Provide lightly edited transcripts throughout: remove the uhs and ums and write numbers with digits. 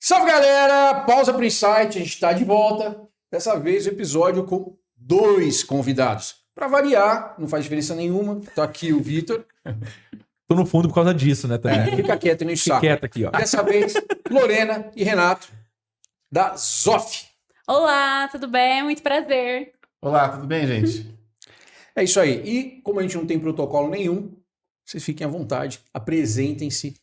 Salve, galera! Pausa pro Insight, a gente tá de volta. Dessa vez o episódio com 2 convidados. Para variar, não faz diferença nenhuma. Tô aqui o Vitor. Tô no fundo por causa disso, né? Também. Fica quieto e não Fica quieto aqui, ó. Dessa vez, Lorena e Renato, da Zoff. Olá, tudo bem? Muito prazer. Olá, tudo bem, gente? É isso aí. E como a gente não tem protocolo nenhum, vocês fiquem à vontade, apresentem-se,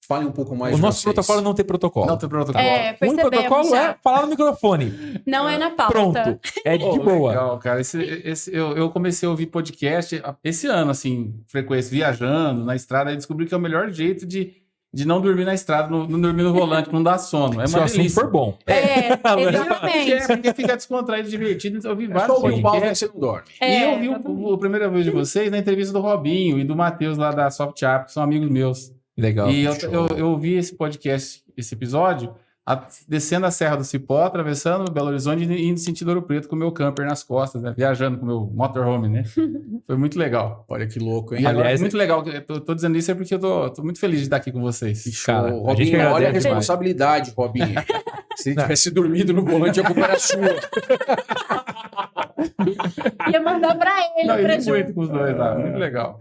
falem um pouco mais O de nosso vocês. protocolo não tem protocolo. Não tem protocolo. É, O único percebemos protocolo já. é falar no microfone. Não é na pauta. Pronto. É de boa. Legal, cara. Eu comecei a ouvir podcast esse ano, assim, frequência, viajando na estrada, e descobri que é o melhor jeito de não dormir na estrada, não dormir no volante, que não dá sono. É Se o uma assunto delícia. for bom. Exatamente. Porque fica descontraído, divertido. Eu ouvi É vários só ouvir o pauta que podcasts. você não dorme. E eu vi exatamente. a primeira vez de vocês na entrevista do Robinho e do Matheus lá da Soft App, que são amigos meus. Legal. E show. eu ouvi esse podcast, esse episódio, descendo a Serra do Cipó, atravessando Belo Horizonte e indo sentido Ouro Preto com o meu camper nas costas, né? Viajando com o meu motorhome, né? Foi muito legal. Olha que louco, hein? E agora, Aliás, muito legal. Eu tô dizendo isso é porque eu tô muito feliz de estar aqui com vocês. Cara, Show. a gente Robinho, olha a agradece responsabilidade, Robinho. Se ele tivesse dormido no volante, a culpa era sua. Ia mandar pra ele, Não, pra e Ju. muito com os dois lá, muito legal.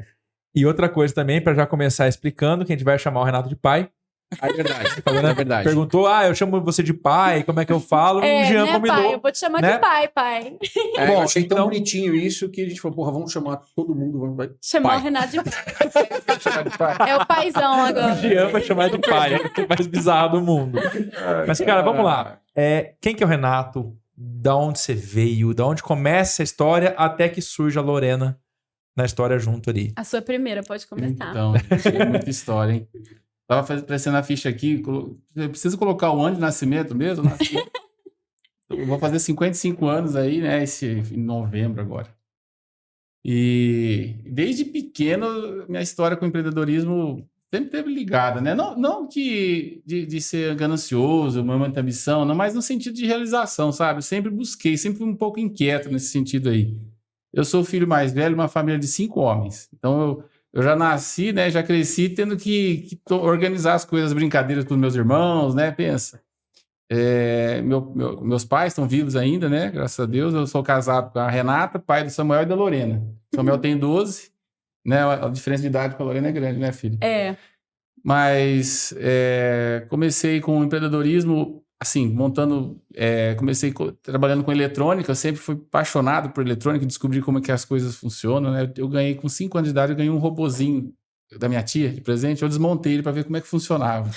E outra coisa também, pra já começar explicando, que a gente vai chamar o Renato de pai. É verdade. Tá vendo? É verdade. Perguntou, eu chamo você de pai, como é que eu falo? O Jean né, combinou. pai? Eu vou te chamar né? de pai. É, Bom, eu achei tão então- bonitinho isso que a gente falou, porra, vamos chamar todo mundo. Vai... Chamar Pai. o Renato de pai. É o paizão O agora. Jean vai chamar de pai, é o que mais bizarro do mundo. Mas, cara, vamos lá. Quem que é o Renato? Da onde você veio? Da onde começa a história até que surge a Lorena na história junto ali? A sua primeira, pode começar. Então, tem muita história, hein? Tava aparecendo a ficha aqui. Eu preciso colocar o ano de nascimento mesmo? Eu vou fazer 55 anos aí, né? Em novembro agora. E desde pequeno, minha história com empreendedorismo sempre esteve ligada, né? Não de ser ganancioso, muita ambição, não, mas no sentido de realização, sabe? Eu sempre busquei, sempre fui um pouco inquieto nesse sentido aí. Eu sou o filho mais velho de uma família de 5 homens. Então, eu já nasci, né? Já cresci tendo que organizar as coisas, as brincadeiras com os meus irmãos, né? Pensa. Meus pais estão vivos ainda, né? Graças a Deus. Eu sou casado com a Renata, pai do Samuel e da Lorena. O Samuel tem 12, né? A diferença de idade com a Lorena é grande, né, filho? É. Mas comecei com empreendedorismo, assim, comecei trabalhando com eletrônica. Eu sempre fui apaixonado por eletrônica, descobri como é que as coisas funcionam, né? Eu ganhei, com 5 anos de idade, eu ganhei um robozinho da minha tia de presente. Eu desmontei ele para ver como é que funcionava.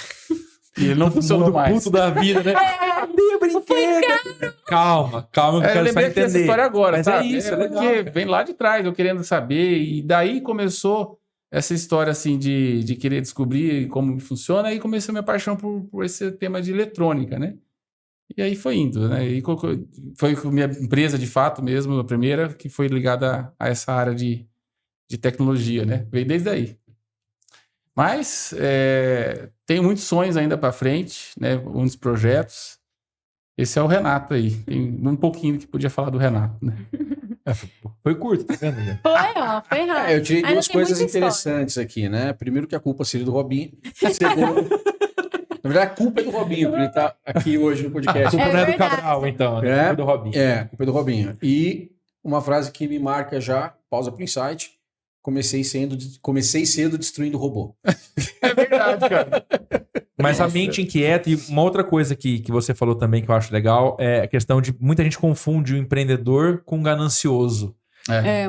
E ele não funcionou Mundo mais. puto da vida, né? Cadê o brinquedo? Calma, que eu Eu quero só lembrei aqui essa entender. história agora, Mas sabe? é isso, é legal. Porque vem lá de trás, eu querendo saber, e daí começou essa história, assim, de querer descobrir como funciona, e começou a minha paixão por esse tema de eletrônica, né? E aí foi indo, né? E foi com minha empresa, de fato mesmo, a primeira, que foi ligada a essa área de tecnologia, né? Veio desde aí. Mas tenho muitos sonhos ainda para frente, né? Muitos projetos. Esse é o Renato aí. Tem um pouquinho que podia falar do Renato, né? Foi curto, tá vendo? Né? Foi rápido. Eu tirei Ainda 2 tem coisas muita história. interessantes aqui, né? Primeiro que a culpa seria do Robinho. Segundo, na verdade, a culpa é do Robinho, porque ele tá aqui hoje no A podcast. culpa não é do verdade. Cabral, então, né? É. Foi do Robinho. A culpa é do Robinho. E uma frase que me marca já, pausa pro insight, comecei cedo destruindo o robô. É verdade, cara. Mas a mente inquieta, e uma outra coisa que você falou também que eu acho legal, é a questão de muita gente confunde o empreendedor com o ganancioso.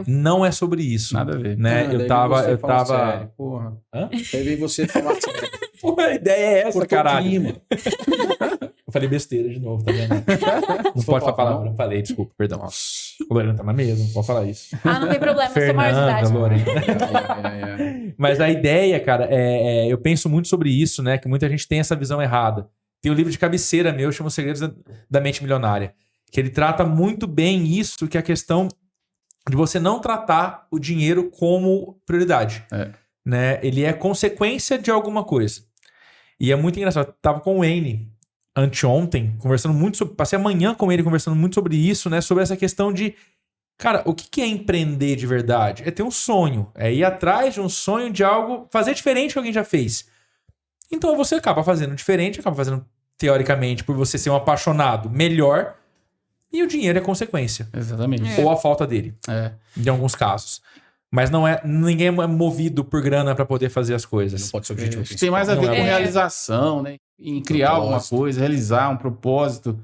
Não é sobre isso. Nada a ver. Né? Eu tava. Sério, porra. Hã? Aí vem você falar sério. Pô, a ideia é essa, Cortou o caralho. clima. Eu falei besteira de novo, tá vendo? Não for pode falar falar, palavrão. Falei, desculpa, perdão. O Lorena tá na mesa, não pode falar isso. Não tem problema, eu sou maior de idade. Lorena. É. Mas a ideia, cara, eu penso muito sobre isso, né? Que muita gente tem essa visão errada. Tem um livro de cabeceira meu, chama Os Segredos da Mente Milionária, que ele trata muito bem isso, que é a questão de você não tratar o dinheiro como prioridade. Né? Ele é consequência de alguma coisa. E é muito engraçado. Eu tava com o Wayne anteontem, conversando muito sobre... Passei a manhã com ele conversando muito sobre isso, né? Sobre essa questão de... Cara, o que é empreender de verdade? É ter um sonho. É ir atrás de um sonho de algo... Fazer diferente do que alguém já fez. Então você acaba fazendo diferente, acaba fazendo teoricamente, por você ser um apaixonado, melhor. E o dinheiro é consequência. Exatamente. Ou a falta dele, em alguns casos. Mas ninguém é movido por grana pra poder fazer as coisas. Não pode ser o objetivo principal. Tem mais a ver Não é com bom. realização, né? Em criar alguma coisa, realizar um propósito.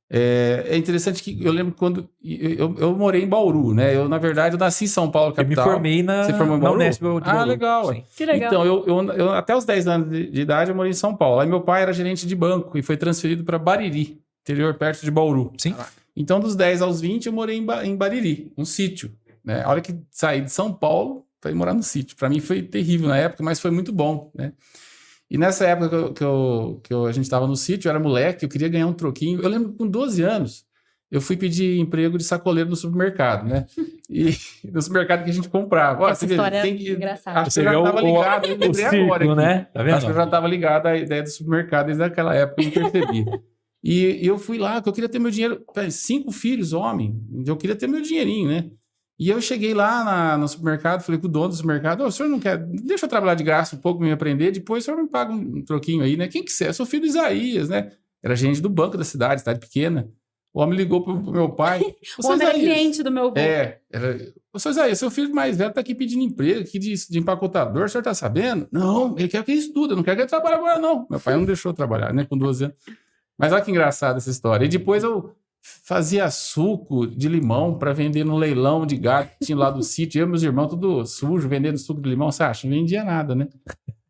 É interessante que eu lembro quando eu morei em Bauru, né? Na verdade, eu nasci em São Paulo, Eu me capital. formei Você formou em na Bauru? Unesp de Bauru. Legal. Sim. Que legal. Então, eu até os 10 anos de idade eu morei em São Paulo. Aí meu pai era gerente de banco e foi transferido para Bariri, interior perto de Bauru. Sim. Então, dos 10 aos 20, eu morei em Bariri, um sítio. Né? A hora que saí de São Paulo, para ir morar no sítio. Para mim foi terrível na época, mas foi muito bom. Né? E nessa época que a gente estava no sítio, eu era moleque, eu queria ganhar um troquinho. Eu lembro que com 12 anos, eu fui pedir emprego de sacoleiro no supermercado, né? E no supermercado que a gente comprava. Essa história é engraçada. Acho que eu já estava ligado, eu lembrei agora aqui. né? Tá vendo? Acho que eu já estava ligado à ideia do supermercado desde aquela época, eu não percebi. E eu fui lá, que eu queria ter meu dinheiro. 5 filhos, homem. Eu queria ter meu dinheirinho, né? E eu cheguei lá no supermercado, falei com o dono do supermercado: o senhor não quer? Deixa eu trabalhar de graça um pouco, me aprender, depois o senhor me paga um troquinho aí, né? Quem que você é? Eu sou filho do Isaías, né? Era gerente do banco da cidade pequena. O homem ligou pro meu pai. O homem era cliente do meu avô. Ô, seu Isaías, seu filho mais velho tá aqui pedindo emprego, aqui de empacotador, o senhor tá sabendo? Não, ele quer que ele estude, não quer que ele trabalhe agora, não. Meu pai não deixou eu trabalhar, né, com 12 anos. Mas olha que engraçada essa história. E depois eu fazia suco de limão para vender no leilão de gado que tinha lá do sítio. Eu e meus irmãos, tudo sujo, vendendo suco de limão. Você acha? Não vendia nada, né?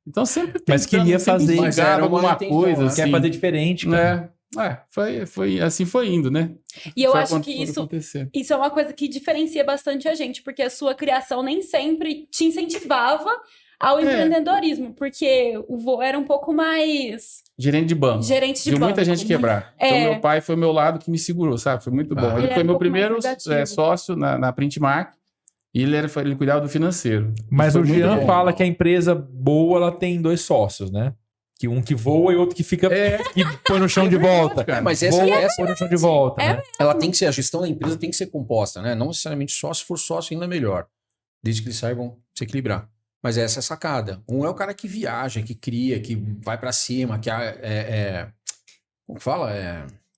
Então sempre Mas queria fazer. Mas era uma alguma intenção, coisa né? assim. Quer fazer diferente, cara. Foi assim foi indo, né? E eu Foi acho que acontecendo. isso é uma coisa que diferencia bastante a gente, porque a sua criação nem sempre te incentivava ao empreendedorismo, porque o vô era um pouco mais Gerente de banco. Viu banco. muita gente quebrar. Então, meu pai foi meu lado que me segurou, sabe? Foi muito bom. Ele Ele foi era um meu pouco mais primeiro negativo. sócio na Printmark e ele cuidava do financeiro. Mas Foi o muito Jean bom. fala que a empresa boa, ela tem 2 sócios, né? Que um que voa e outro que fica que põe no chão de volta. cara. Mas Voa essa e põe no chão de volta, É né? ela tem que ser, a gestão da empresa tem que ser composta, né? Não necessariamente só, se for sócio ainda melhor. Desde que eles saibam se equilibrar. Mas essa é a sacada. Um é o cara que viaja, que cria, que vai pra cima, que como que fala?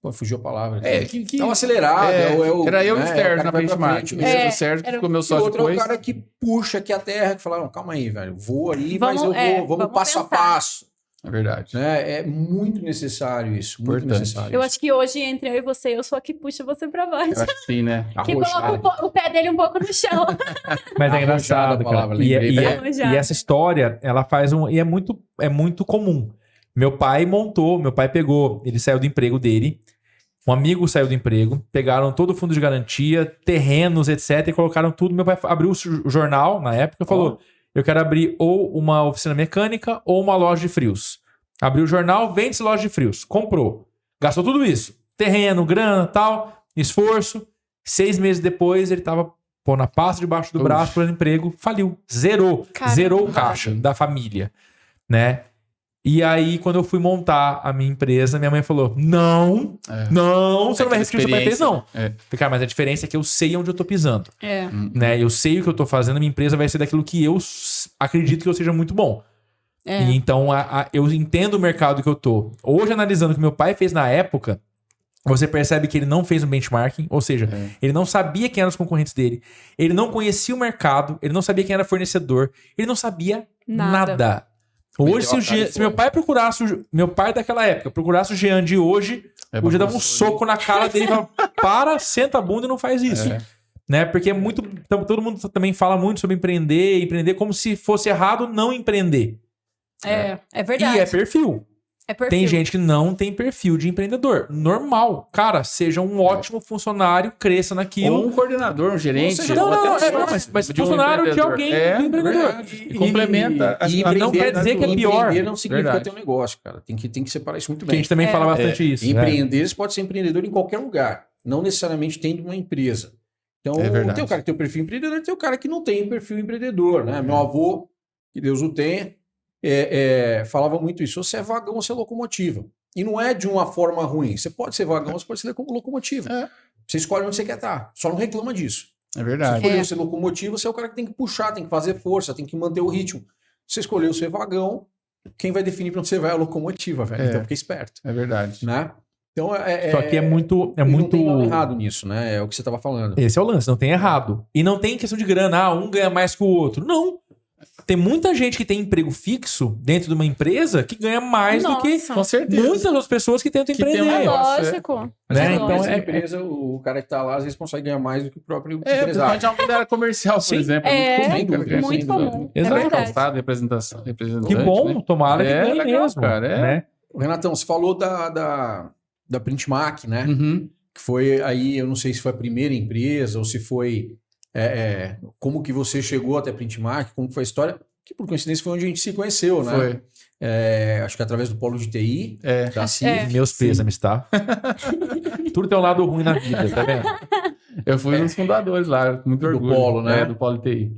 Pô, fugiu a palavra. Que É um acelerado. era eu e o né, Sérgio cara na vai pra Printmark. frente mesmo. O Sérgio que era- ficou meu E sócio outro é o depois. cara que puxa aqui a terra, que fala, não, calma aí, velho, vou aí, mas Vamos- eu vou, vamos vamos passo a pensar. passo. É verdade. Né? É muito necessário isso, muito Importante. necessário. Eu isso. acho que hoje, entre eu e você, eu sou a que puxa você pra baixo. Eu acho que sim, né? Que Arrojado. coloca o pé dele um pouco no chão. Mas é Arrojada engraçado, a palavra, cara. lembrei. Arrojada. E essa história, ela faz e é muito comum. Meu pai pegou, ele saiu do emprego dele, um amigo saiu do emprego, pegaram todo o fundo de garantia, terrenos, etc, e colocaram tudo. Meu pai abriu o jornal, na época, e falou, eu quero abrir ou uma oficina mecânica ou uma loja de frios. Abriu o jornal, vende-se loja de frios. Comprou. Gastou tudo isso. Terreno, grana, tal, esforço. 6 meses depois, ele tava pondo a pasta debaixo do braço para emprego, faliu. Zerou. Caramba. Zerou o caixa da família, né? E aí, quando eu fui montar a minha empresa, minha mãe falou, não, você não vai repetir o que seu pai fez, não. Cara, mas a diferença é que eu sei onde eu tô pisando, É. né? Eu sei o que eu tô fazendo, a minha empresa vai ser daquilo que eu acredito que eu seja muito bom. É. E então, eu entendo o mercado que eu tô. Hoje, analisando o que meu pai fez na época, você percebe que ele não fez um benchmarking, ou seja, ele não sabia quem eram os concorrentes dele, ele não conhecia o mercado, ele não sabia quem era fornecedor, ele não sabia nada. Hoje, se meu pai procurasse, meu pai daquela época, procurasse o Jean de hoje, o Jean dava um soco na cara dele e falava, senta a bunda e não faz isso. Né? Porque todo mundo também fala muito sobre empreender como se fosse errado não empreender. É verdade. E é perfil. É perfil. Tem gente que não tem perfil de empreendedor. Normal. Cara, seja um ótimo funcionário, cresça naquilo. Ou um coordenador, um gerente. Mas funcionário de alguém do empreendedor. E complementa. não quer dizer que é pior. Empreender não significa Verdade. ter um negócio, cara. Tem que separar isso muito Que a bem. gente também fala bastante isso. Empreender, você pode ser empreendedor em qualquer lugar. Não necessariamente tendo uma empresa. Então, É verdade. tem o cara que tem o perfil empreendedor e tem o cara que não tem o perfil empreendedor, né? Meu avô, que Deus o tenha, falava muito isso. Você é vagão, você é locomotiva. E não é de uma forma ruim. Você pode ser vagão, você pode ser locomotiva. Você escolhe onde você quer estar. Só não reclama disso. É Você verdade. escolheu ser locomotiva, você é o cara que tem que puxar, tem que fazer força, tem que manter o ritmo. Você escolheu ser vagão, quem vai definir para onde você vai é a locomotiva, velho. É. Então fica esperto, É verdade. né? Então Só que é muito... Não tem nada errado nisso, né? É o que você estava falando. Esse é o lance, não tem errado. E não tem questão de grana, um ganha mais que o outro. Não. Tem muita gente que tem emprego fixo dentro de uma empresa que ganha mais do que Nossa. Com certeza. muitas outras pessoas que tentam Que tem empreender. um É negócio, lógico. Mas Né? então, Então, essa empresa, o cara que tá lá, às vezes consegue ganhar mais do que o próprio empresário. Principalmente uma mulher comercial, por Sim. exemplo. É, muito comum, cara, muito comum. É É verdade. verdade. Calçado, representante. Que bom, né? tomara que ganhe legal, mesmo. cara, Né? Renatão, você falou da Printmac, né? Uhum. Que foi aí, eu não sei se foi a primeira empresa ou se foi... como que você chegou até a Printmac, como foi a história, que por coincidência foi onde a gente se conheceu, né? Foi. Acho que através do Polo de TI, É. da CIF. É. Meus pêsames, tá? Tudo tem um lado ruim na vida, tá vendo? Eu fui um dos fundadores lá, com muito Do orgulho. Polo, né? Do Polo TI.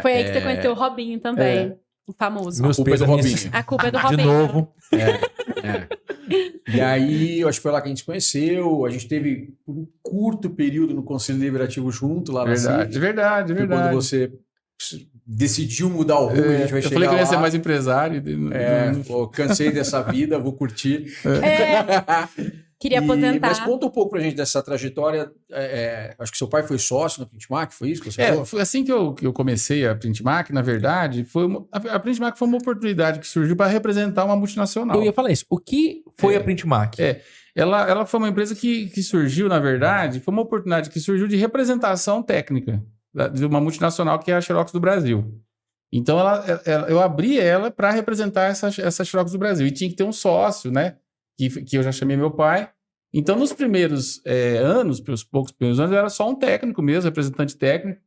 Foi aí que você conheceu o Robinho também. O famoso. Meus culpa é do pêsames. Robinho. A culpa é do De Robinho. novo. E aí, eu acho que foi lá que a gente se conheceu, a gente teve por um curto período no Conselho Deliberativo junto, lá na Verdade, CIF. verdade, Foi verdade. quando você decidiu mudar o rumo, a gente vai Eu chegar falei que eu ia lá. ser mais empresário. Pô, cansei dessa vida, vou curtir. Queria aposentar. Mas conta um pouco pra gente dessa trajetória. Acho que seu pai foi sócio na Printmac, foi isso que você falou? Foi assim que eu comecei a Printmac, na verdade, a Printmac foi uma oportunidade que surgiu para representar uma multinacional. Eu ia falar isso. O que foi a Printmac? Ela foi uma empresa que surgiu, na verdade, foi uma oportunidade que surgiu de representação técnica de uma multinacional que é a Xerox do Brasil. Então, eu abri ela para representar essa Xerox do Brasil. E tinha que ter um sócio, né? Que eu já chamei meu pai. Então, nos primeiros anos, pelos poucos primeiros anos, eu era só um técnico mesmo, representante técnico.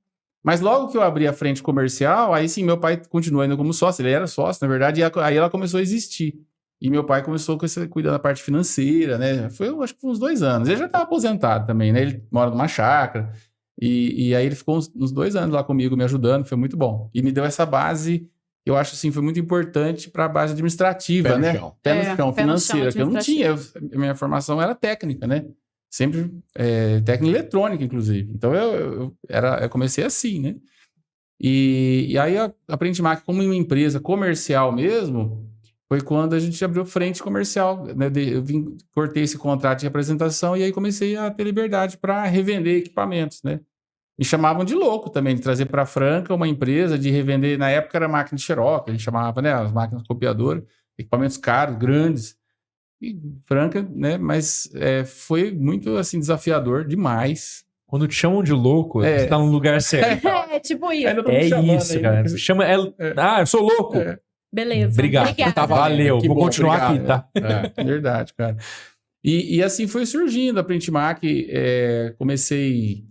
Mas logo que eu abri a frente comercial, aí sim, meu pai continuou ainda como sócio. Ele era sócio, na verdade, e aí ela começou a existir. E meu pai começou a cuidar da parte financeira, né? Acho que foi uns 2 anos. Ele já estava aposentado também, né? Ele mora numa chácara. E aí ele ficou uns 2 anos lá comigo, me ajudando, foi muito bom. E me deu essa base, eu acho assim, foi muito importante para a base administrativa, Pé no né? chão. Pé no chão, pé no financeira, chão, que eu não tinha. A minha formação era técnica, né? Sempre técnica eletrônica, inclusive. Então eu comecei assim, né? E aí a Printmac, como uma empresa comercial mesmo, foi quando a gente abriu frente comercial, né? Eu cortei esse contrato de representação e aí comecei a ter liberdade para revender equipamentos, né? Me chamavam de louco também, de trazer para Franca uma empresa de revender, na época era máquina de Xerox, a gente chamava, né? As máquinas copiadoras, equipamentos caros, grandes. E Franca, né? Mas foi muito, assim, desafiador demais. Quando te chamam de louco, você tá no lugar certo. É tipo isso. Ainda tô me chamando Isso, ainda. cara. Chama, eu sou louco. Beleza. Obrigado. Obrigada. Tá valendo. Valeu, Que vou bom, continuar obrigado. aqui, tá? Verdade, cara. E assim foi surgindo a Printmac. Comecei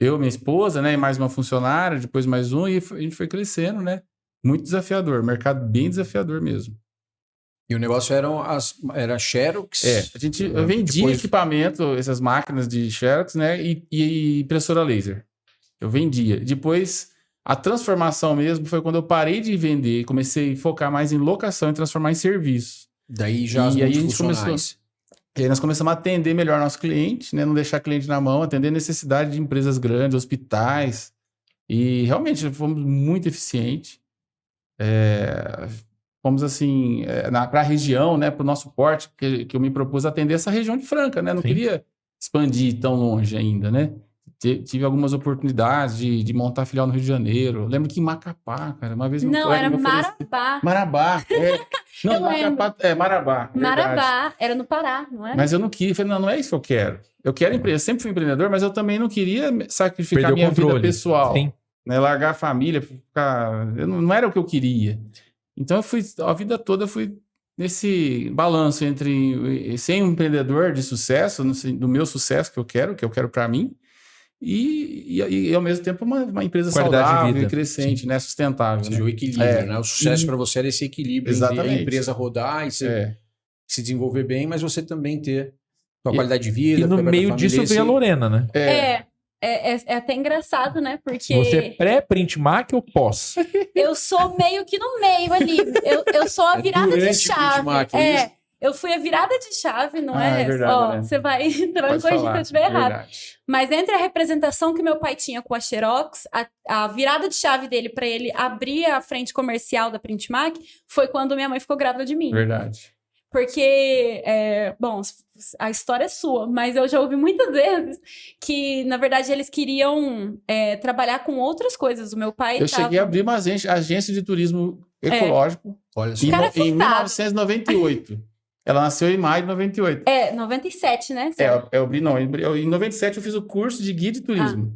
eu, minha esposa, né? E mais uma funcionária, depois mais um, e a gente foi crescendo, né? Muito desafiador, mercado bem desafiador mesmo. E o negócio era Xerox. A gente vendia equipamento, essas máquinas de Xerox, né? E impressora laser. Eu vendia. Depois, a transformação mesmo foi quando eu parei de vender e comecei a focar mais em locação e transformar em serviço. Daí já as E aí a gente multifuncionais. E aí nós começamos a atender melhor nosso cliente, né? Não deixar cliente na mão, atender necessidade de empresas grandes, hospitais. E realmente fomos muito eficientes. Fomos assim, para a região, né? Para o nosso porte, que eu me propus atender essa região de Franca, né? Não Sim. queria expandir tão longe ainda, né? Tive algumas oportunidades de montar filial no Rio de Janeiro. Eu lembro que em Macapá, cara, uma vez... meu Não, colega era me ofereceu- Marabá. Marabá, Não, Eu lembro. Macapá, Marabá. verdade. Marabá. Era no Pará, não era? Mas eu não queria, falei, não é isso que eu quero. Eu quero empresa, eu sempre fui empreendedor, mas eu também não queria sacrificar Perdeu o minha vida controle. pessoal, Sim. né? Largar a família, não era o que eu queria. Então a vida toda eu fui nesse balanço entre ser um empreendedor de sucesso, do meu sucesso que eu quero para mim, e ao mesmo tempo uma empresa Qualidade de saudável vida. e crescente, né? Sustentável. Ou seja, Né? o equilíbrio, né? O sucesso para você era esse equilíbrio entre a Exatamente. empresa rodar e se desenvolver bem, mas você também ter sua E- qualidade de vida. E no ficar perto da meio família, disso veio a Lorena, né? É até engraçado, né? Porque Você é pré-Printmac ou pós? eu sou meio que no meio ali. Eu sou a virada de durante o chave. Printmac, é isso? Eu fui a virada de chave, não Ah, é? é verdade, Ó, né? você vai me Pode corrigir se falar, eu estiver é errado. verdade. Mas entre a representação que meu pai tinha com a Xerox, a virada de chave dele para ele abrir a frente comercial da Printmac foi quando minha mãe ficou grávida de mim. Verdade. Porque, bom, a história é sua, mas eu já ouvi muitas vezes que, na verdade, eles queriam trabalhar com outras coisas. O meu pai Eu cheguei a abrir uma agência de turismo ecológico Olha só. em, Cara, é em furtado. 1998. Ela nasceu em maio de 98. 97, né? Em 97 eu fiz o curso de guia de turismo.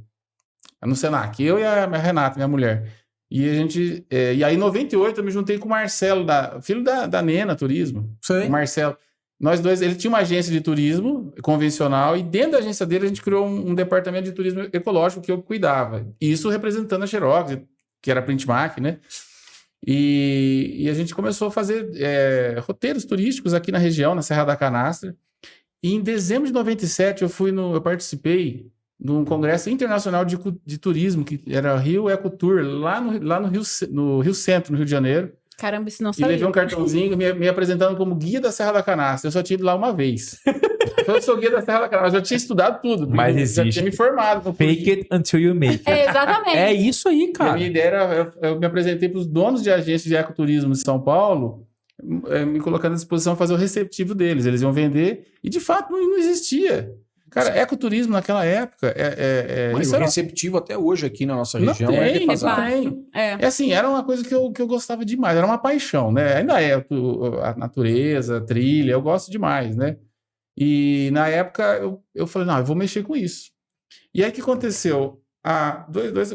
No Senac. Eu e a Renata, minha mulher. E a gente. E aí, em 98, eu me juntei com o Marcelo, filho da Nena Turismo. Sei. O Marcelo. Nós dois, ele tinha uma agência de turismo convencional e dentro da agência dele a gente criou um departamento de turismo ecológico que eu cuidava. Isso representando a Xerox, que era a Printmac, né? E a gente começou a fazer roteiros turísticos aqui na região, na Serra da Canastra. E em dezembro de 97 eu participei de um congresso internacional de turismo, que era o Rio Ecotour, lá no Rio Centro, no Rio de Janeiro. Caramba, isso não E sabia. levei um cartãozinho me apresentando como guia da Serra da Canastra. Eu só tinha ido lá uma vez. Eu sou guia da Serra da Canastra, mas eu tinha estudado tudo. Mas eu já existe. tinha me formado. Fake it until you make it. Exatamente. É isso aí, E a cara. minha ideia era, eu me apresentei para os donos de agências de ecoturismo de São Paulo, me colocando à disposição para fazer o receptivo deles. Eles iam vender, e de fato não existia. Cara, ecoturismo naquela época... Mas isso o era... receptivo até hoje aqui na nossa Não região tem, defasado. não tem. É. É assim, era uma coisa que eu gostava demais, era uma paixão, né? Ainda é a natureza, a trilha, eu gosto demais, né? E na época eu falei, não, eu vou mexer com isso. E aí o que aconteceu?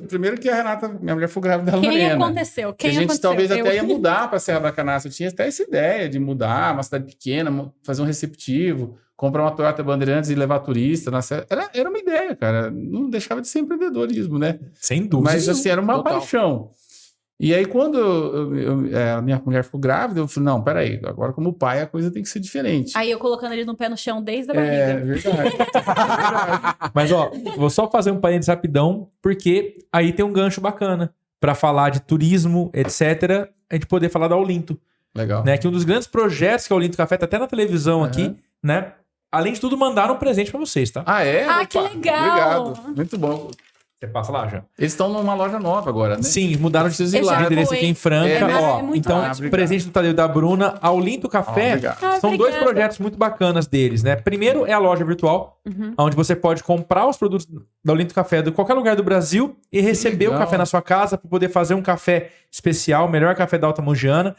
Primeiro que a Renata, minha mulher, foi grávida da Quem Lorena. aconteceu? Que Quem a gente aconteceu? talvez Eu. até ia mudar para a Serra da Canastra. Eu tinha até essa ideia de mudar, uma cidade pequena, fazer um receptivo, comprar uma Toyota Bandeirantes e levar turista na Serra. Era uma ideia, cara. Não deixava de ser empreendedorismo, né? Sem dúvida. Mas assim, era uma Total. paixão. E aí, quando a minha mulher ficou grávida, eu falei, não, peraí, agora como pai a coisa tem que ser diferente. Aí eu colocando ele no pé no chão desde a É barriga. verdade. Mas, ó, vou só fazer um parênteses rapidão, porque aí tem um gancho bacana pra falar de turismo, etc. A gente poder falar da Olinto, Legal. né? Que um dos grandes projetos que a Olinto Café tá até na televisão aqui, né? Além de tudo, mandaram um presente pra vocês, tá? Ah, é? Ah, que legal. Obrigado. Muito bom. Você passa lá já. Eles estão numa loja nova agora, né? Sim, mudaram de Preciso ir lá. endereço aqui em Franca. É, ó, é muito então, ótimo. presente do Tadeu e da Bruna, a Olinto Café. Obrigado. São dois Obrigada. projetos muito bacanas deles, né? Primeiro é a loja virtual, Uhum. onde você pode comprar os produtos da Olinto Café de qualquer lugar do Brasil e receber o legal. café na sua casa para poder fazer um café especial, o melhor café da Alta Mogiana.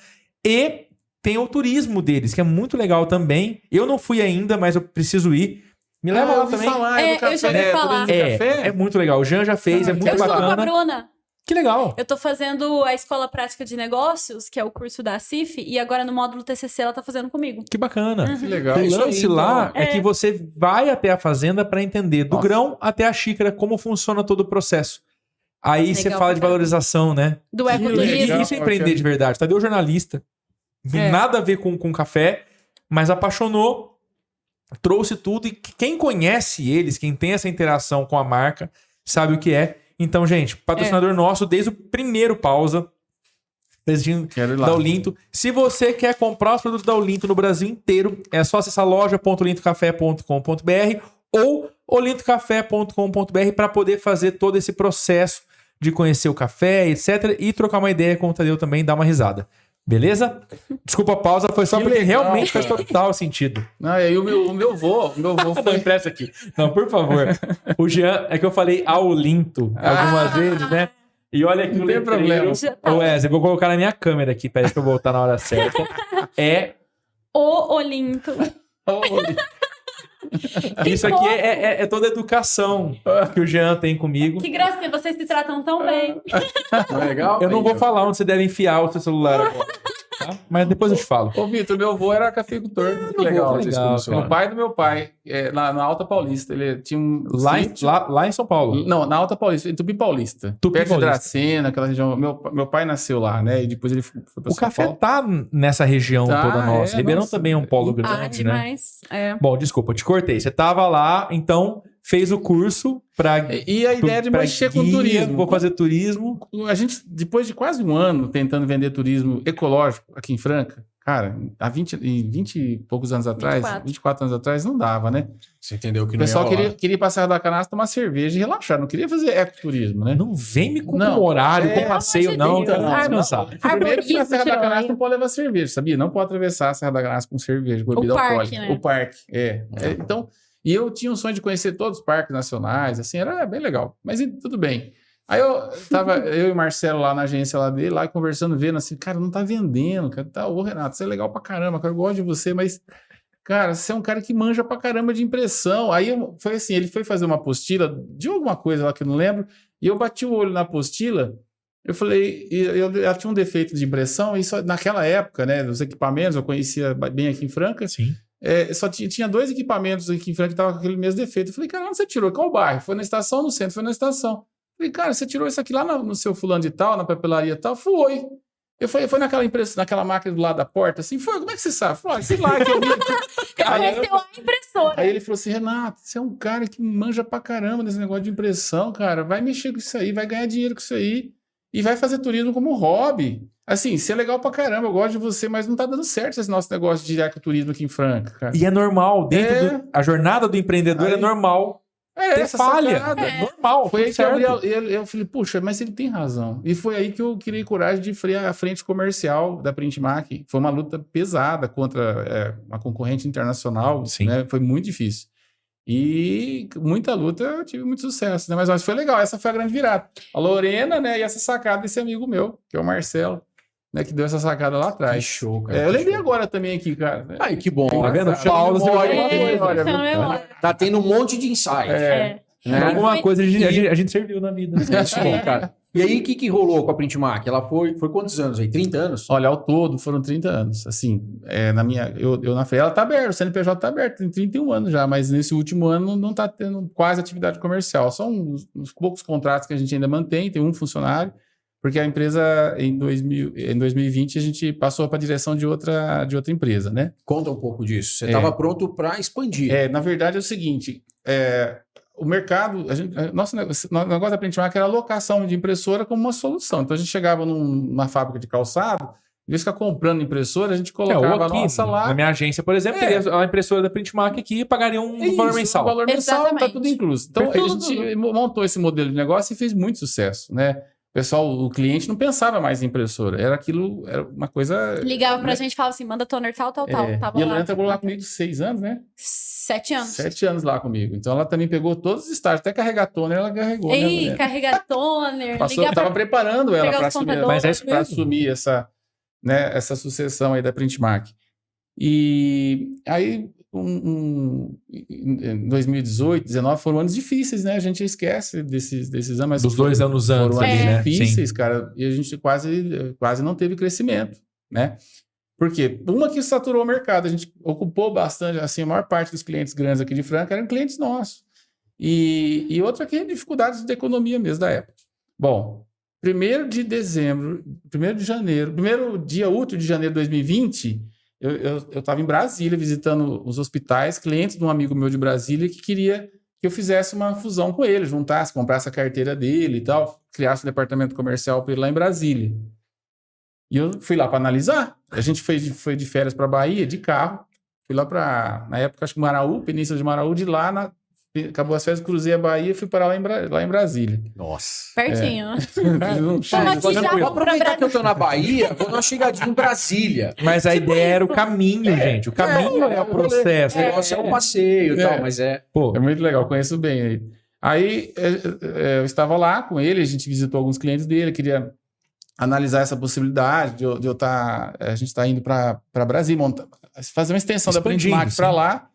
E tem o turismo deles, que é muito legal também. Eu não fui ainda, mas eu preciso ir. Me leva eu lá ouvi também. falar, É, do café, eu já ouvi né? falar. Turismo de café? É muito legal. O Jean já fez, é Ah, muito Eu estou com a bacana. Bruna. Que legal. Eu tô fazendo a Escola Prática de Negócios, que é o curso da CIF, e agora no módulo TCC ela tá fazendo comigo. Que bacana. Que legal. O isso aí, lance então. lá é É. que você vai até a fazenda para entender do Nossa. grão até a xícara como funciona todo o processo. Aí você Legal fala pra de caramba. valorização, né? Do Que E ecoturismo. legal. isso é empreender de verdade. Tadeu jornalista. É. Nada a ver com café, mas apaixonou, trouxe tudo. E quem conhece eles, quem tem essa interação com a marca, sabe o que é. Então, gente, patrocinador nosso desde o primeiro pausa. Presidinho Quero ir lá. da Olinto. Se você quer comprar os produtos da Olinto no Brasil inteiro, é só acessar loja.olintocafé.com.br ou olintocafé.com.br para poder fazer todo esse processo de conhecer o café, etc. E trocar uma ideia com o Tadeu também, dar uma risada. Beleza? Desculpa a pausa, foi só Que porque legal, realmente cara. faz total sentido. Não, e aí o meu vô Não foi... empresta aqui. Não, por favor. O Jean, é que eu falei Olinto algumas vezes, né? E olha aqui Não o tem letreiro. problema. Já tá. Ô, Wesley, vou colocar na minha câmera aqui, peraí pra eu voltar na hora certa. É, O Olinto. isso aqui é toda a educação que o Jean tem comigo. Que gracinha, vocês se tratam tão bem. Não é legal? Eu não vou Aí, ó. falar onde você deve enfiar o seu celular agora, tá? Mas depois eu te falo. Ô, Vitor, meu avô era cafeicultor. Que Não legal. vou fazer isso com o legal, celular. O pai do meu pai, na Alta Paulista, ele tinha um Lá sítio. em São Paulo. Não, na Alta Paulista, em Tupi Paulista. Tupi perto Paulista. de Dracena, aquela região. Meu pai nasceu lá, né? E depois ele foi para O São café Paulo. tá nessa região Tá, toda nossa. é, Ribeirão nossa. também é um polo Ah, grande, né? demais. É. Bom, desculpa, eu te cortei. Você tava lá, então fez o curso pra... E a ideia de pra mexer com guia, turismo. Vou fazer turismo. A gente, depois de quase um ano tentando vender turismo ecológico aqui em Franca, Cara, há 20 e poucos anos atrás, 24 anos atrás, não dava, né? Você entendeu que O não pessoal ia rolar. queria ir pra Serra da Canastra tomar cerveja e relaxar, não queria fazer ecoturismo, né? Não vem me com Não, horário, é, com passeio, pelo não. amor de Tá Deus. descansar. Primeiro que na Serra da Canastra tirou, não pode levar cerveja, sabia? Não pode atravessar a Serra da Canastra com cerveja, com bebida parque, alcoólica. né? O parque, então, e eu tinha um sonho de conhecer todos os parques nacionais, assim, era bem legal. Mas tudo bem. Aí eu e o Marcelo lá na agência lá dele, lá conversando, vendo assim, cara, não tá vendendo, cara, tá, ô Renato, você é legal pra caramba, cara, eu gosto de você, mas, cara, você é um cara que manja pra caramba de impressão. Aí foi assim, ele foi fazer uma apostila de alguma coisa lá que eu não lembro, e eu bati o olho na apostila, eu falei, ela tinha um defeito de impressão, e só naquela época, né, dos equipamentos, eu conhecia bem aqui em Franca, Sim. só tinha 2 equipamentos aqui em Franca que estavam com aquele mesmo defeito. Eu falei, cara, onde você tirou? Qual bairro? Foi na estação, no centro? Foi na estação. Falei, cara, você tirou isso aqui lá no seu fulano de tal, na papelaria e tal? Foi. Eu falei, foi naquela máquina do lado da porta? Assim, foi. Como é que você sabe? Falei, sei lá, que eu vi. Apareceu a impressora. Aí ele falou assim, Renato, você é um cara que manja pra caramba nesse negócio de impressão, cara. Vai mexer com isso aí, vai ganhar dinheiro com isso aí. E vai fazer turismo como hobby. Assim, você é legal pra caramba, eu gosto de você, mas não tá dando certo esse nosso negócio de ecoturismo aqui em Franca, cara. E é normal, a jornada do empreendedor é normal. Ter essa falha. sacada. É normal. Foi aí tudo que eu certo. abri eu falei, puxa, mas ele tem razão. E foi aí que eu criei coragem de frear a frente comercial da Printmark. Foi uma luta pesada contra uma concorrente internacional, Sim. né? Foi muito difícil. E muita luta, eu tive muito sucesso, né? Mas foi legal, essa foi a grande virada. A Lorena, né? E essa sacada desse amigo meu, que é o Marcelo, né? Que deu essa sacada lá Que atrás. show, cara. Eu que lembrei show. agora também aqui, cara. Ai, que bom. Tá vendo? Chama Pausa, você memória, vai- memória, chama viu? memória. Tá tendo um monte de insight. Né? Alguma coisa a gente serviu na vida. É isso bom, cara. E aí, o que rolou com a Printmark? Ela foi quantos anos aí? 30 anos? Olha, ao todo foram 30 anos. Assim, eu na feira, ela tá aberta, o CNPJ tá aberto, tem 31 anos já, mas nesse último ano não tá tendo quase atividade comercial. São uns poucos contratos que a gente ainda mantém, tem um funcionário, porque a empresa, em 2020, a gente passou para a direção de outra empresa, né? Conta um pouco disso. Você estava pronto para expandir. Na verdade é o seguinte, o mercado, nosso negócio da Printmark era a locação de impressora como uma solução. Então a gente chegava numa fábrica de calçado, em vez de ficar comprando impressora, a gente colocava a nossa lá. Na minha agência, por exemplo, teria a impressora da Printmark aqui e pagaria um valor mensal. Um valor mensal, tá Exatamente. tudo incluso. Então Tudo. a gente montou esse modelo de negócio e fez muito sucesso, né? O cliente não pensava mais em impressora, era uma coisa... Ligava pra gente e falava assim, manda toner tal. Tava E a lá. Lorena trabalhou lá comigo 6 anos, né? 7 anos. 7 anos lá comigo. Então ela também pegou todos os estágios, até carregar toner ela carregou, né, Ei, Lorena? carregar toner, Passou, ligar tava pra... preparando ela pegar para os contadores. Mas é isso para mesmo. assumir essa sucessão aí da Printmark. E aí, em 2018, 2019, foram anos difíceis, né? A gente esquece desses anos. Mas Dos 2 anos antes foram ali, anos né? difíceis, cara. E a gente quase não teve crescimento, né? Por quê? Uma que saturou o mercado. A gente ocupou bastante, assim, a maior parte dos clientes grandes aqui de Franca eram clientes nossos. E outra que é dificuldades de economia mesmo da época. Bom, 1º de janeiro, primeiro dia útil de janeiro de 2020, eu estava em Brasília visitando os hospitais, clientes de um amigo meu de Brasília que queria que eu fizesse uma fusão com ele, juntasse, comprasse a carteira dele e tal, criasse um departamento comercial para ele lá em Brasília. E eu fui lá para analisar. A gente foi de férias para Bahia, de carro. Fui lá para, na época, acho que Maraú, Península de Maraú, de lá, acabou as férias, cruzei a Bahia e fui parar lá em Brasília. Nossa. Pertinho. Não chega. aqui já Vou pra aproveitar que eu tô na Bahia, vou dar uma chegadinha em Brasília. Mas a ideia era o caminho, gente. O caminho é o processo. O negócio é um passeio e tal, mas Pô, É muito legal, conheço bem aí. Aí eu estava lá com ele, a gente visitou alguns clientes dele, queria analisar essa possibilidade de eu estar... A gente está indo para Brasília, fazer uma extensão da Expandindo, Printmark para sim. lá.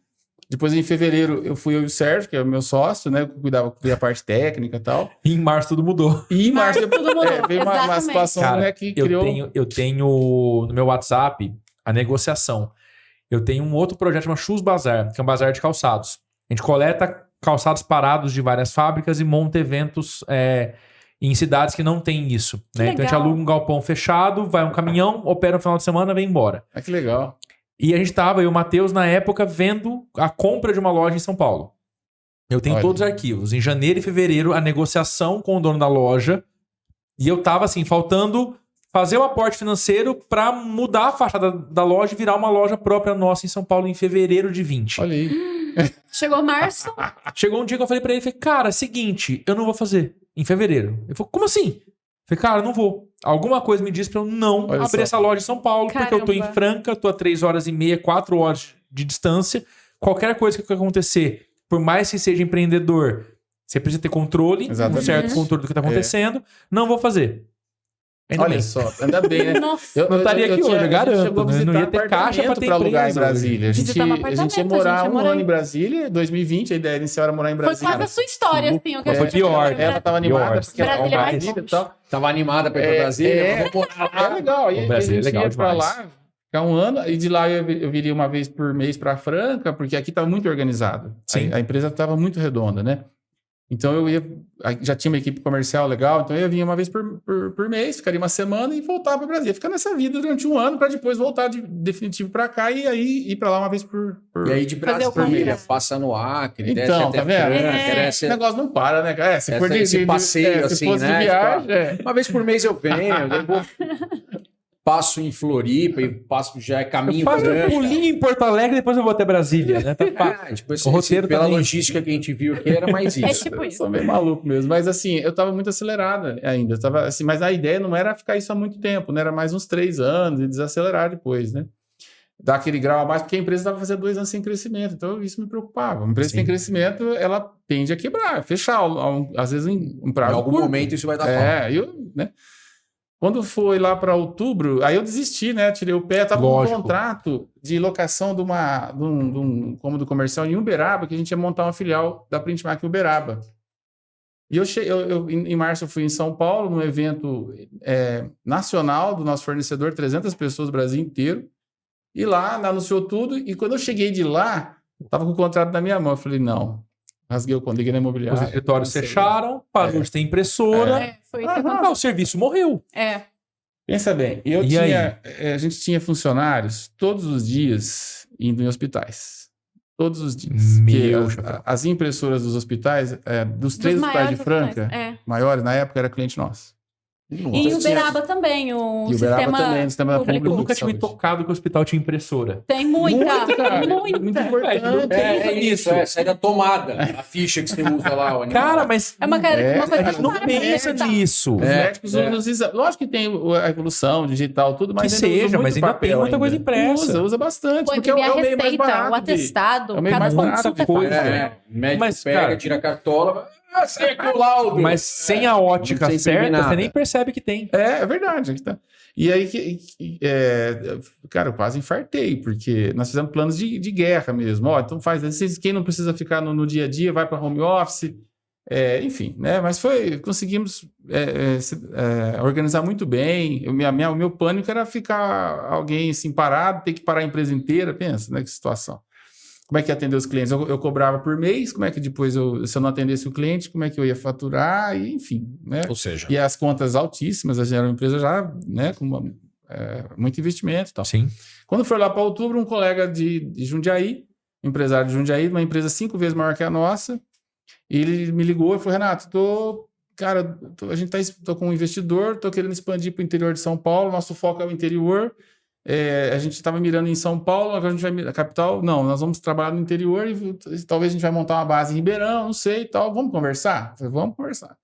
Depois, em fevereiro, eu fui eu e o Sérgio, que é o meu sócio, né? Que cuidava da parte técnica e tal. em março tudo mudou. E em março, Tudo mudou, veio uma exatamente. situação, Cara, né, que Eu criou... tenho no meu WhatsApp a negociação. Eu tenho um outro projeto chamado Shoes Bazar, que é um bazar de calçados. A gente coleta calçados parados de várias fábricas e monta eventos em cidades que não tem isso. Né? Então a gente legal. aluga um galpão fechado, vai um caminhão, opera no final de semana, vem embora. Ah, que legal. E a gente tava, eu e o Matheus, na época, vendo a compra de uma loja em São Paulo. Eu tenho Olha. todos os arquivos. Em janeiro e fevereiro, a negociação com o dono da loja. E eu tava, assim, faltando fazer o aporte financeiro para mudar a fachada da loja e virar uma loja própria nossa em São Paulo em fevereiro de 20. Olha aí. Chegou março, Chegou um dia que eu falei pra ele, falei, cara, seguinte, eu não vou fazer em fevereiro. Ele falou, como assim? Eu falei, cara, não vou. Alguma coisa me diz pra eu não Olha abrir só. essa loja em São Paulo, porque eu tô em Caramba. Franca, tô a 3h30, 4 horas de distância. Qualquer coisa que acontecer, por mais que seja empreendedor, você precisa ter controle, um Exatamente. certo controle do que tá acontecendo. Não vou fazer. Ainda Olha bem. só, ainda bem, né? nossa. Não estaria aqui hoje, eu a gente garanto, chegou a né? visitar Não ia ter caixa pra apartamento ter alugar em empresa Brasília. A gente Visitar um ia morar apartamento, a gente ia um morar ano em- em Brasília, 2020, a ideia inicial era morar em Foi Brasília. quase a sua história, assim. O que Foi a gente pior, achou. Ela tava animada Pior. porque ela Brasília era é mais Brasília e longe. tal. Tava animada pra ir pra Brasília. É, vamos morar lá. é legal. E O Brasília a é gente legal ia pra demais. lá, ficar um ano, e de lá eu viria uma vez por mês pra Franca, porque aqui tava muito organizado. Sim. A empresa tava muito redonda, né? Então eu ia, já tinha uma equipe comercial legal, então eu ia vir uma vez por mês, ficaria uma semana e voltava para Brasília. Ficar nessa vida durante um ano para depois voltar de definitivo para cá e aí ir para lá uma vez por E aí de Fazer o Brasília, contrário. passa no Acre, desce Então, até tá vendo? Franca, É. desce- O negócio não para, né, cara? Se for esse passeio, se assim, fosse né? de viagem, Uma vez por mês eu venho, eu vou- passo em Floripa e passo já é caminho Faz um grande. pulinho em Porto Alegre, depois eu vou até Brasília, né? Tá fácil. Ah, tipo, O roteiro pela também. logística que a gente viu aqui, era mais É isso. tipo Eu isso. sou meio maluco mesmo. Mas assim, eu tava muito acelerada ainda. Eu tava, assim, mas a ideia não era ficar isso há muito tempo, né? Era mais uns 3 anos e desacelerar depois, né? Dar aquele grau a mais, porque a empresa estava fazendo 2 anos sem crescimento. Então isso me preocupava. Uma empresa Sim. sem crescimento, ela tende a quebrar, fechar, às vezes em um Em prazo algum curto. momento isso vai dar pau. Né? Quando foi lá para outubro, aí eu desisti, né? Tirei o pé. Tava Lógico. um contrato de locação de um cômodo comercial em Uberaba, que a gente ia montar uma filial da Printmark em Uberaba. E em março eu fui em São Paulo, num evento nacional do nosso fornecedor, 300 pessoas do Brasil inteiro. E lá anunciou tudo. E quando eu cheguei de lá, tava com o contrato na minha mão. Eu falei, não. Rasguei o contrato, liguei na Os imobiliária. escritórios cancelei. fecharam, parou de ter impressora. É, foi isso que aconteceu. Ah, o serviço morreu. É. Pensa bem, E a gente tinha funcionários todos os dias indo em hospitais. Todos os dias. Meu Porque chapéu. as impressoras dos hospitais, dos Dos 3 hospitais de maiores Franca, hospitais. É. maiores, na época era cliente nosso. E Nossa. em Uberaba também, o E Uberaba sistema também, o sistema público. Eu nunca tinha me saúde. tocado que o hospital tinha impressora. Tem muita, cara. muita. Muito importante. É isso, sai da tomada, a ficha que você usa lá. O animal. Cara, mas É uma, uma É, coisa a que gente não para pra pensa pensar. nisso. Os médicos usam os exames. Lógico que tem a evolução digital, tudo, mas Que ainda usa seja, muito mas ainda papel tem muita coisa impressa. Usa bastante. Pô, porque imprimir a o meio mais receita, barato. o atestado, É o meio mais cada barato consulta de coisa. É, o médico Mas, pega, cara, tira a cartola, sei aqui o laudo. Mas sem a ótica Não precisa imprimir certa, você nada. nem percebe que tem. É verdade. Aqui tá. E aí, cara, eu quase infartei, porque nós fizemos planos de guerra mesmo. Ó, então faz, quem não precisa ficar no dia a dia, vai para home office, enfim, né? Mas conseguimos organizar muito bem. O meu pânico era ficar alguém assim parado, ter que parar a empresa inteira. Pensa, né? Que situação. Como é que ia atender os clientes? Eu cobrava por mês, como é que depois, se eu não atendesse o cliente, como é que eu ia faturar? E, enfim, né? Ou seja, E as contas altíssimas, a gente era uma empresa já, né, com muito investimento e tal. Sim. Quando foi lá para outubro, um colega de Jundiaí, empresário de Jundiaí, uma empresa 5 vezes maior que a nossa, ele me ligou e falou, Renato, tô com um investidor, tô querendo expandir para o interior de São Paulo, nosso foco é o interior, a gente estava mirando em São Paulo, agora a gente vai a capital, não, nós vamos trabalhar no interior e talvez a gente vai montar uma base em Ribeirão, não sei e tal, vamos conversar? Eu falei, vamos conversar.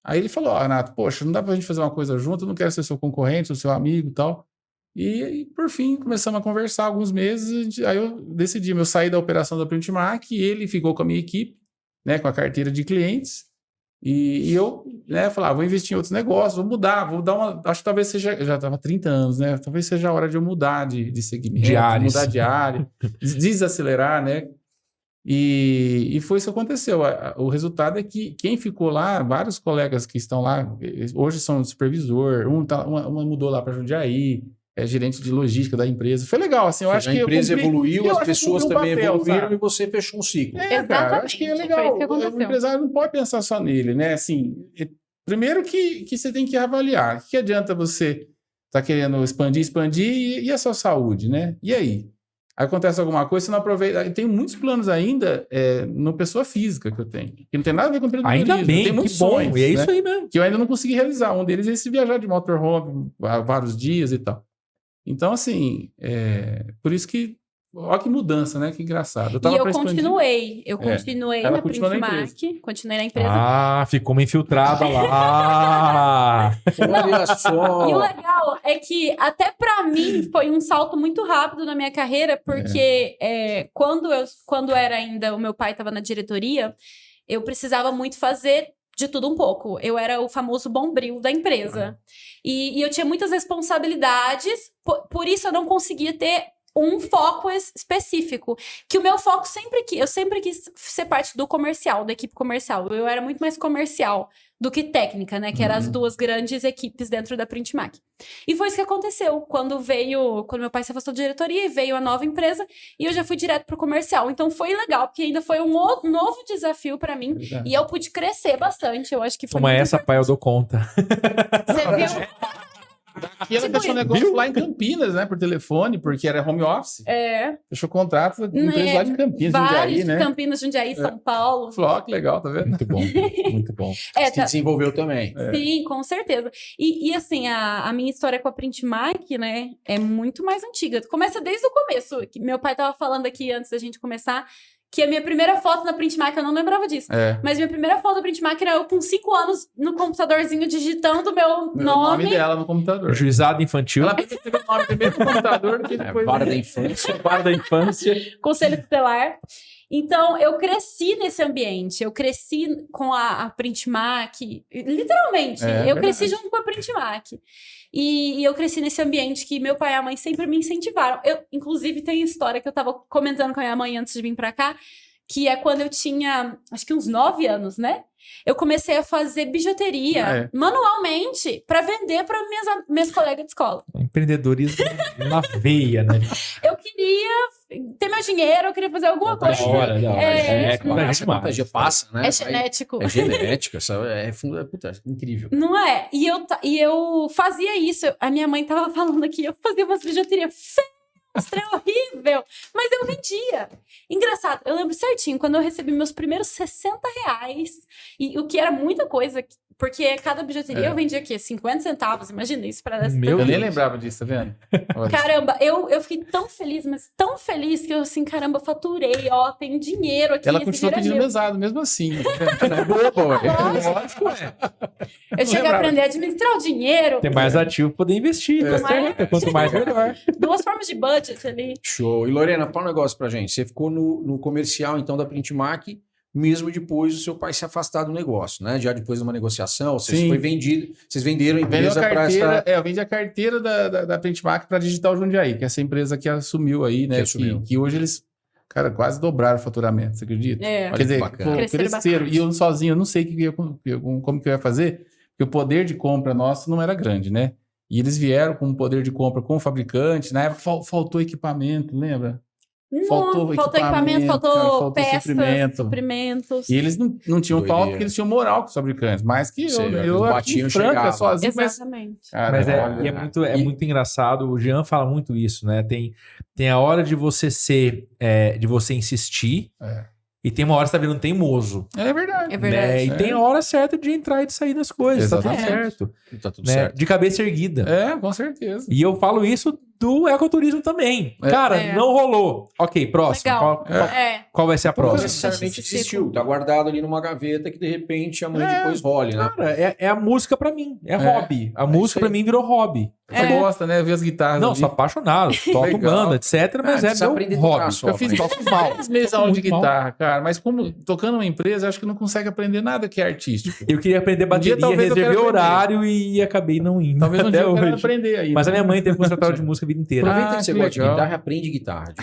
Aí ele falou, Renato, poxa, não dá pra gente fazer uma coisa junto, eu não quero ser seu concorrente, seu amigo e tal. E por fim, começamos a conversar alguns meses, aí eu decidi, eu saí da operação da Printmark e ele ficou com a minha equipe, né, com a carteira de clientes, e eu, né, falava, vou investir em outros negócios, vou dar uma, acho que talvez seja, já estava 30 anos, né, talvez seja a hora de eu mudar de segmento, De áreas. mudar de área, desacelerar, né, e foi isso que aconteceu. O resultado é que quem ficou lá, vários colegas que estão lá, hoje são supervisor, uma mudou lá para Jundiaí, gerente de logística da empresa. Foi legal, assim, eu acho a que empresa evoluiu, eu as acho que pessoas cumpri um também papel, evoluíram sabe? e você fechou um ciclo. Cara, eu Exatamente, acho que é foi legal. isso que aconteceu. O empresário não pode pensar só nele, né? Assim, primeiro que você tem que avaliar. O que adianta você estar querendo expandir e a sua saúde, né? E aí? Aí acontece alguma coisa, você não aproveita. Eu tenho muitos planos ainda no pessoa física que eu tenho. Que não tem nada a ver com empreendedorismo. Ainda bem, eu tenho que muitos bom. sonhos, E é né? isso aí mesmo. Que eu ainda não consegui realizar. Um deles é esse viajar de motorhome há vários dias e tal. Então, assim, por isso que... Olha que mudança, né? Que engraçado. E tava eu pra expandir. continuei. Eu continuei Ela na continuou na Printmark. Continuei na empresa. Ah, ficou uma infiltrada lá. Olha E o só. legal é que até pra mim foi um salto muito rápido na minha carreira, porque quando era ainda o meu pai estava na diretoria, eu precisava muito fazer de tudo um pouco. Eu era o famoso bombril da empresa. E eu tinha muitas responsabilidades, por isso eu não conseguia ter um foco específico. Que o meu foco eu sempre quis ser parte do comercial, da equipe comercial. Eu era muito mais comercial do que técnica, né? Que eram as duas grandes equipes dentro da Printmark. E foi isso que aconteceu quando meu pai se afastou da diretoria e veio a nova empresa e eu já fui direto pro comercial. Então foi legal, porque ainda foi um novo desafio pra mim Verdade. e eu pude crescer bastante. Eu acho que foi Toma muito essa, pai, eu dou conta. Você viu? E ela Tipo fechou um isso. negócio lá em Campinas, né? Por telefone, porque era home office. Fechou contrato com empresa lá de Campinas, Vários Jundiaí, né? Campinas, Jundiaí, São Paulo. Falou, ó, que legal, tá vendo? Muito bom, muito bom. Se Tá. desenvolveu também. Sim, com certeza. E assim, a minha história com a Printmark, né, é muito mais antiga. Começa desde o começo. Que meu pai tava falando aqui antes da gente começar que a minha primeira foto na Printmark, eu não lembrava disso. Mas minha primeira foto da Printmark era eu com 5 anos no computadorzinho digitando meu O nome. nome dela no computador. Juizado infantil. Ela escreveu o nome primeiro no computador do que depois. Vara da infância. Vara da infância. Conselho tutelar. Então, eu cresci nesse ambiente. Eu cresci com a Printmark. Literalmente. Eu cresci verdade. junto com a Printmark. E eu cresci nesse ambiente que meu pai e a mãe sempre me incentivaram. Inclusive, tem história que eu tava comentando com a minha mãe antes de vir pra cá, que é quando eu tinha, acho que uns 9 anos, né? Eu comecei a fazer bijuteria manualmente pra vender para minhas colegas de escola. Empreendedorismo na veia, né? Eu queria ter meu dinheiro, eu queria fazer alguma coisa. Contagia, passa, né? É genético. É genética, puta, incrível. Não é? E eu fazia isso. A minha mãe tava falando aqui, eu fazia umas bijuterias horrível, mas eu vendia. Engraçado, eu lembro certinho, quando eu recebi meus primeiros R$60, e o que era muita coisa, porque cada bijuteria eu vendia aqui 50 centavos, imagina isso para essa. Meu Eu nem Deus. lembrava disso, tá vendo? Olha. Caramba, eu fiquei tão feliz, mas tão feliz que eu assim, caramba, faturei, ó, tenho dinheiro aqui. Ela esse continuou dinheiro é pedindo meu. mesado, mesmo assim. Lógico. Eu cheguei a aprender a administrar o dinheiro. Ter mais ativo pra poder investir. Tá certo? Quanto mais, melhor. 2 formas de budget ali. Show. E Lorena, fala um negócio pra gente. Você ficou no comercial, então, da Printmark, mesmo depois do seu pai se afastar do negócio, né? Já depois de uma negociação, vocês foi vendido, vocês venderam a empresa para essa... Eu vendi a carteira da Printmark para Digital Jundiaí, que é essa empresa que assumiu aí, né? Que hoje eles, cara, quase dobraram o faturamento, você acredita? Olha Quer dizer, que bacana. cresceram. E eu sozinho, eu não sei como que eu ia fazer, porque o poder de compra nosso não era grande, né? E eles vieram com um poder de compra com o fabricante. Na época faltou equipamento, lembra? Faltou equipamento, faltou peças, suprimentos. E eles não tinham pau porque eles tinham moral com os fabricantes. Mas que eu batiam, franca, sozinho. Exatamente. Mas é muito engraçado. O Jean fala muito isso, né? Tem a hora de você de você insistir. E tem uma hora que você tá virando teimoso. É verdade. É verdade. Né? E tem a hora certa de entrar e de sair das coisas. Exatamente. Tá tudo certo. Tá tudo Né? certo. De cabeça erguida. Com certeza. E eu falo isso do ecoturismo também. Cara, não rolou. Ok, próximo. Legal. Qual vai ser a Não próxima? necessariamente desistiu. Tá guardado ali numa gaveta que de repente amanhã depois role, né? Cara, é a música pra mim. É hobby. A música pra mim virou hobby. Você gosta, né? Ver as guitarras. Não, ali. sou apaixonado. Toco Legal. banda, etc. Mas precisa meu aprender a hobby. tocar só. Eu fiz Toco mal. 3 meses aula de Muito mal. guitarra, cara. Mas como tocando uma empresa, eu acho que não consegue aprender nada que é artístico. Eu queria aprender bateria, talvez eu reservei quero horário e acabei não indo. Talvez um até dia eu quero hoje. aprender aí. Mas a minha mãe teve conservatório de música a vida inteira. Aproveita que você que gosta de legal. guitarra e aprende guitarra.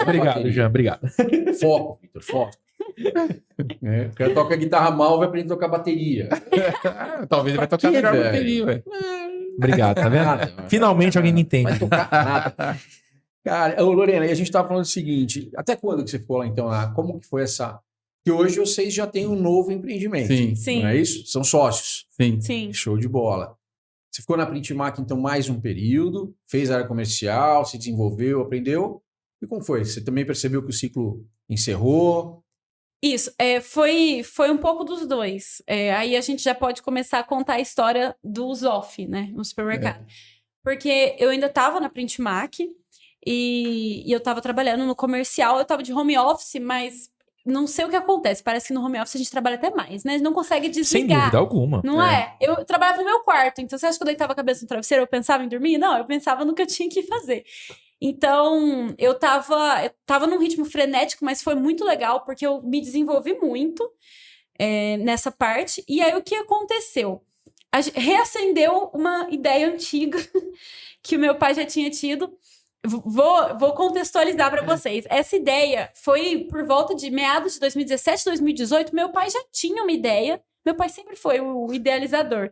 Obrigado, Jean. Obrigado. Foco, Vitor, foco. O cara toca guitarra mal, vai aprender a tocar bateria. Talvez ele vai tocar Que, melhor velho? bateria, velho. Obrigado, tá vendo? Nada, mano. Finalmente alguém me entende. Vai tocar nada. Cara, ô, Lorena, e a gente tava falando o seguinte, até quando que você ficou lá então? Como que foi essa... Que hoje vocês já têm um novo empreendimento. Sim. Sim. Não é isso? São sócios. Sim. Sim. Show de bola. Você ficou na Printmark então mais um período, fez área comercial, se desenvolveu, aprendeu. E como foi? Você também percebeu que o ciclo encerrou? Isso, foi um pouco dos dois. Aí a gente já pode começar a contar a história do Zoff, né, no supermercado. Porque eu ainda estava na Printmac e eu estava trabalhando no comercial, eu estava de home office, mas não sei o que acontece. Parece que no home office a gente trabalha até mais, né? A gente não consegue Sem desligar. dúvida alguma. Não é? Eu trabalhava no meu quarto, então você acha que eu deitava a cabeça no travesseiro, eu pensava em dormir? Não, eu pensava no que eu tinha que fazer. Então, eu tava num ritmo frenético, mas foi muito legal, porque eu me desenvolvi muito nessa parte. E aí, o que aconteceu? Reacendeu uma ideia antiga que o meu pai já tinha tido. Vou contextualizar para vocês. Essa ideia foi por volta de meados de 2017, 2018. Meu pai já tinha uma ideia. Meu pai sempre foi o idealizador.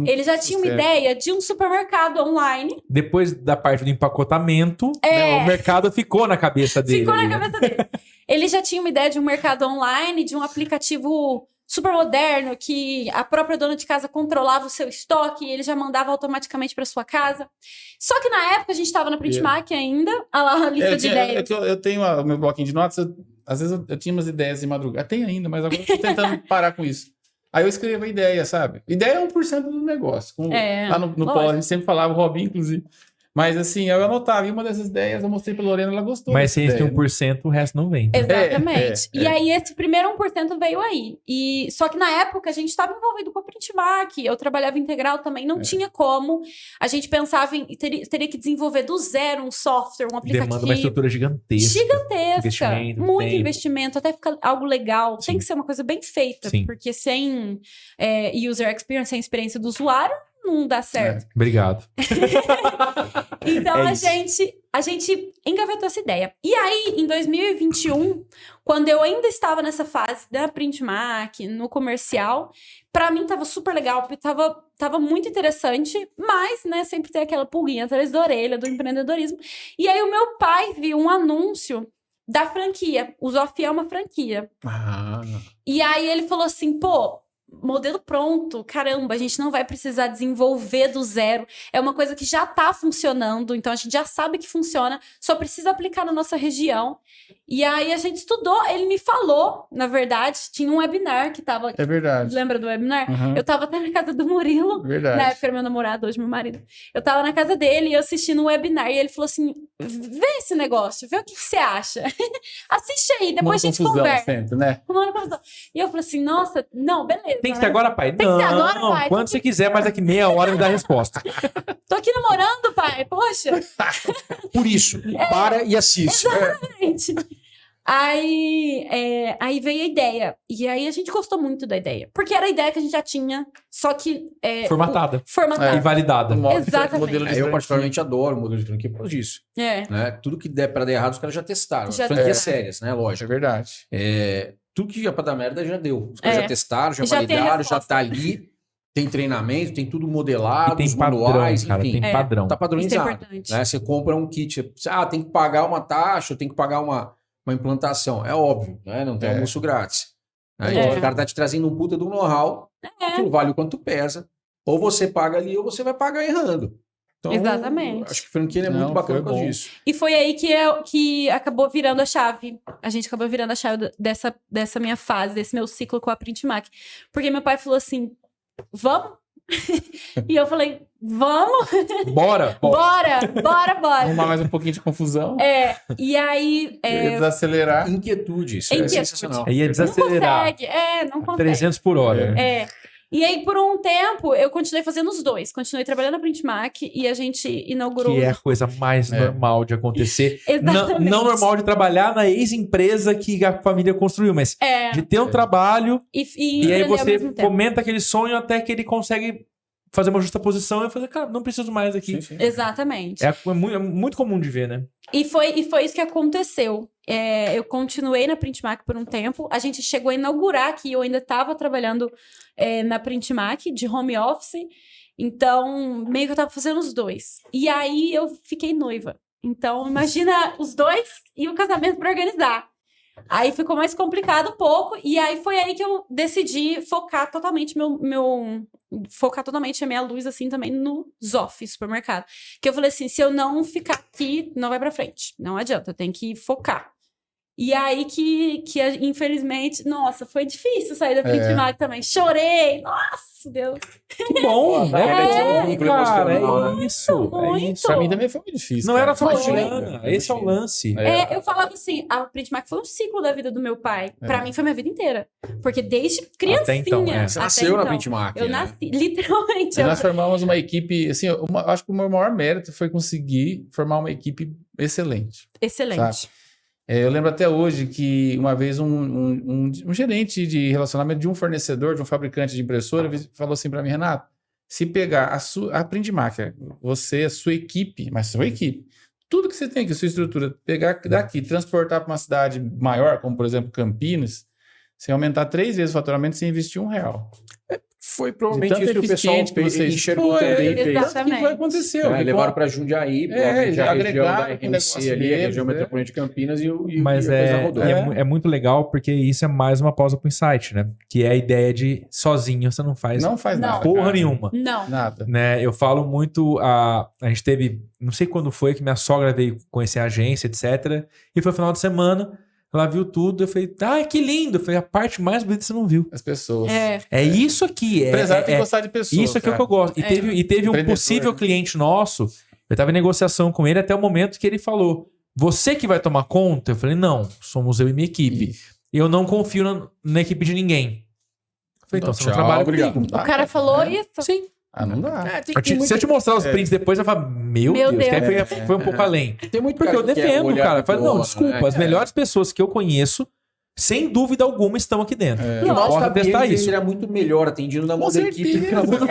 Ele já tinha uma ideia de um supermercado online. Depois da parte do empacotamento, né, o mercado ficou na cabeça dele. Ficou na cabeça dele. Ele já tinha uma ideia de um mercado online, de um aplicativo super moderno, que a própria dona de casa controlava o seu estoque e ele já mandava automaticamente para sua casa. Só que na época a gente estava na Printmac ainda, olha lá a lista de ideias. Eu tenho o meu bloquinho de notas, às vezes eu tinha umas ideias de madrugada. Tem ainda, mas agora eu tô tentando parar com isso. Aí eu escrevo a ideia, sabe? Ideia é 1% do negócio. Lá no Polo a gente sempre falava, o Robinho, inclusive. Mas assim, eu anotava, e uma dessas ideias eu mostrei pra Lorena, ela gostou. Mas sem esse ideia, 1%, o resto não vem. Exatamente. E aí, esse primeiro 1% veio aí. Só que na época, a gente estava envolvido com a Printmac, eu trabalhava integral também, não tinha como. A gente pensava em... Teria que desenvolver do zero um software, um aplicativo. Demanda uma estrutura gigantesca. Investimento, muito tempo. investimento, até ficar algo legal. Sim. Tem que ser uma coisa bem feita, Sim. porque sem user experience, sem experiência do usuário, não dá certo. Obrigado. Então a gente engavetou essa ideia. E aí, em 2021, quando eu ainda estava nessa fase da Printmac, no comercial, pra mim tava super legal, porque tava muito interessante, mas, né, sempre tem aquela pulguinha atrás da orelha do empreendedorismo. E aí o meu pai viu um anúncio da franquia. O Zoff é uma franquia. E aí ele falou assim, pô, modelo pronto, caramba, a gente não vai precisar desenvolver do zero. É uma coisa que já tá funcionando, então a gente já sabe que funciona, só precisa aplicar na nossa região. E aí a gente estudou, ele me falou, na verdade, tinha um webinar que tava... É verdade. Lembra do webinar? Uhum. Eu tava até na casa do Murilo, Verdade. na época era meu namorado, hoje meu marido. Eu tava na casa dele e eu assistindo um webinar e ele falou assim, vê esse negócio, vê o que você acha. Assiste aí, depois a gente conversa. Sempre, né? E eu falei assim, nossa, não, beleza. Tem que ser agora, pai? Tem que ser agora, pai. Quando você quiser, mas daqui meia hora me dá a resposta. Tô aqui namorando, pai, poxa. Por isso, para e assiste. Exatamente. Aí veio a ideia. E aí a gente gostou muito da ideia. Porque era a ideia que a gente já tinha, só que... Formatada. Formatada. E validada. Exatamente. Modelo de Eu particularmente adoro o modelo de franquia por causa disso. Né? Tudo que der para dar errado, os caras já testaram. Já Franquias sérias, né? É Lógico. verdade. Tudo que ia para dar merda já deu. Os caras já testaram, já Já tem a validaram, já resposta. tá ali. Tem treinamento, tem tudo E modelado, tem os padrão, manuais, cara. enfim. Tem padrão. Tá Isso é padronizado. importante. Né? Você compra um kit, tem que pagar uma taxa, tem que pagar uma implantação. É óbvio, né? Não tem almoço grátis. Né? Então, o cara tá te trazendo um puta do know-how, aquilo vale o quanto pesa. Ou você paga ali, ou você vai pagar errando. Então, Exatamente. acho que franquia é muito Não, bacana foi por causa bom. disso. E foi aí que acabou virando a chave. A gente acabou virando a chave dessa minha fase, desse meu ciclo com a Printmac. Porque meu pai falou assim, vamos? E eu falei, vamos? Bora! Bora! Arrumar mais um pouquinho de confusão. E aí... Eu ia desacelerar. Inquietude, isso é Inquietude. sensacional. Aí ia Não desacelerar. consegue, não consegue. 300 por hora. E aí, por um tempo, eu continuei fazendo os dois. Continuei trabalhando na Printmac e a gente inaugurou... Que é a coisa mais normal de acontecer. Exatamente. Não normal de trabalhar na ex-empresa que a família construiu, mas de ter um trabalho E e aí empreender ao você mesmo tempo. fomenta aquele sonho até que ele consegue fazer uma justa posição e fazer, cara, não preciso mais aqui. Sim. Exatamente. É muito comum de ver, né? E foi isso que aconteceu. Eu continuei na Printmac por um tempo. A gente chegou a inaugurar aqui. Eu ainda estava trabalhando na Printmac de home office. Então, meio que eu estava fazendo os dois. E aí, eu fiquei noiva. Então, imagina os dois e o casamento para organizar. Aí ficou mais complicado um pouco, e aí foi aí que eu decidi focar totalmente focar totalmente a minha luz, assim, também no Zoff, supermercado. Que eu falei assim, se eu não ficar aqui, não vai pra frente. Não adianta, eu tenho que focar. E aí infelizmente, nossa, foi difícil sair da Printmark também. Chorei, nossa, Deus. Que bom, né? É, É, cara, emocional, é isso. É muito. isso. Pra mim também foi muito difícil. Não cara. era só Foi. grana, esse é o lance. Eu falava assim, a Printmark foi um ciclo da vida do meu pai. Pra mim foi minha vida inteira. Porque desde criancinha. Até então, Você nasceu na Printmark, Eu né? nasci, literalmente. E nós formamos uma equipe, assim, acho que o meu maior mérito foi conseguir formar uma equipe excelente. Excelente. Eu lembro até hoje que uma vez um gerente de relacionamento de um fornecedor, de um fabricante de impressora, falou assim para mim, Renato, se pegar a Printmark, você, a sua equipe, mas sua equipe, tudo que você tem aqui, a sua estrutura, pegar daqui, transportar para uma cidade maior, como por exemplo Campinas, você aumentar 3 vezes o faturamento sem investir R$1. Foi provavelmente De tanto isso que o pessoal eficiente que vocês- enxergou Foi, também. fez. exatamente. Que foi aconteceu. Levaram para Jundiaí, provavelmente a região agregaram da com o RMC negócio ali, a deles, região né? metropolitana de Campinas e Mas a coisa rodou. é muito legal porque isso é mais uma pausa pro insight, né? Que é a ideia de sozinho você não faz Não faz Não. nada. porra cara. nenhuma. Não. Nada. Né? Eu falo muito, a gente teve, não sei quando foi que minha sogra veio conhecer a agência, etc. E foi final de semana, ela viu tudo, eu falei, que lindo. Eu falei, a parte mais bonita você não viu. As pessoas. É isso aqui. Empresário tem que gostar de pessoas. Isso aqui é o que eu gosto. E teve um Empreendedor, possível né? cliente nosso, eu estava em negociação com ele até o momento que ele falou, você que vai tomar conta? Eu falei, não, somos eu e minha equipe. Eu não confio na equipe de ninguém. Eu falei, então você não Tchau, trabalha obrigado. comigo. O cara falou isso? Sim. Não dá. Se eu te mostrar os prints depois, eu falo, meu Deus, que aí foi um pouco além. Tem muito Porque cara eu que quer defendo, olhar cara. Eu de falo, não, fora, desculpa, né? as melhores pessoas que eu conheço, sem dúvida alguma, estão aqui dentro. E o nosso Posso cabelo testar isso. seria muito melhor atendido na mão da equipe. do que na mão da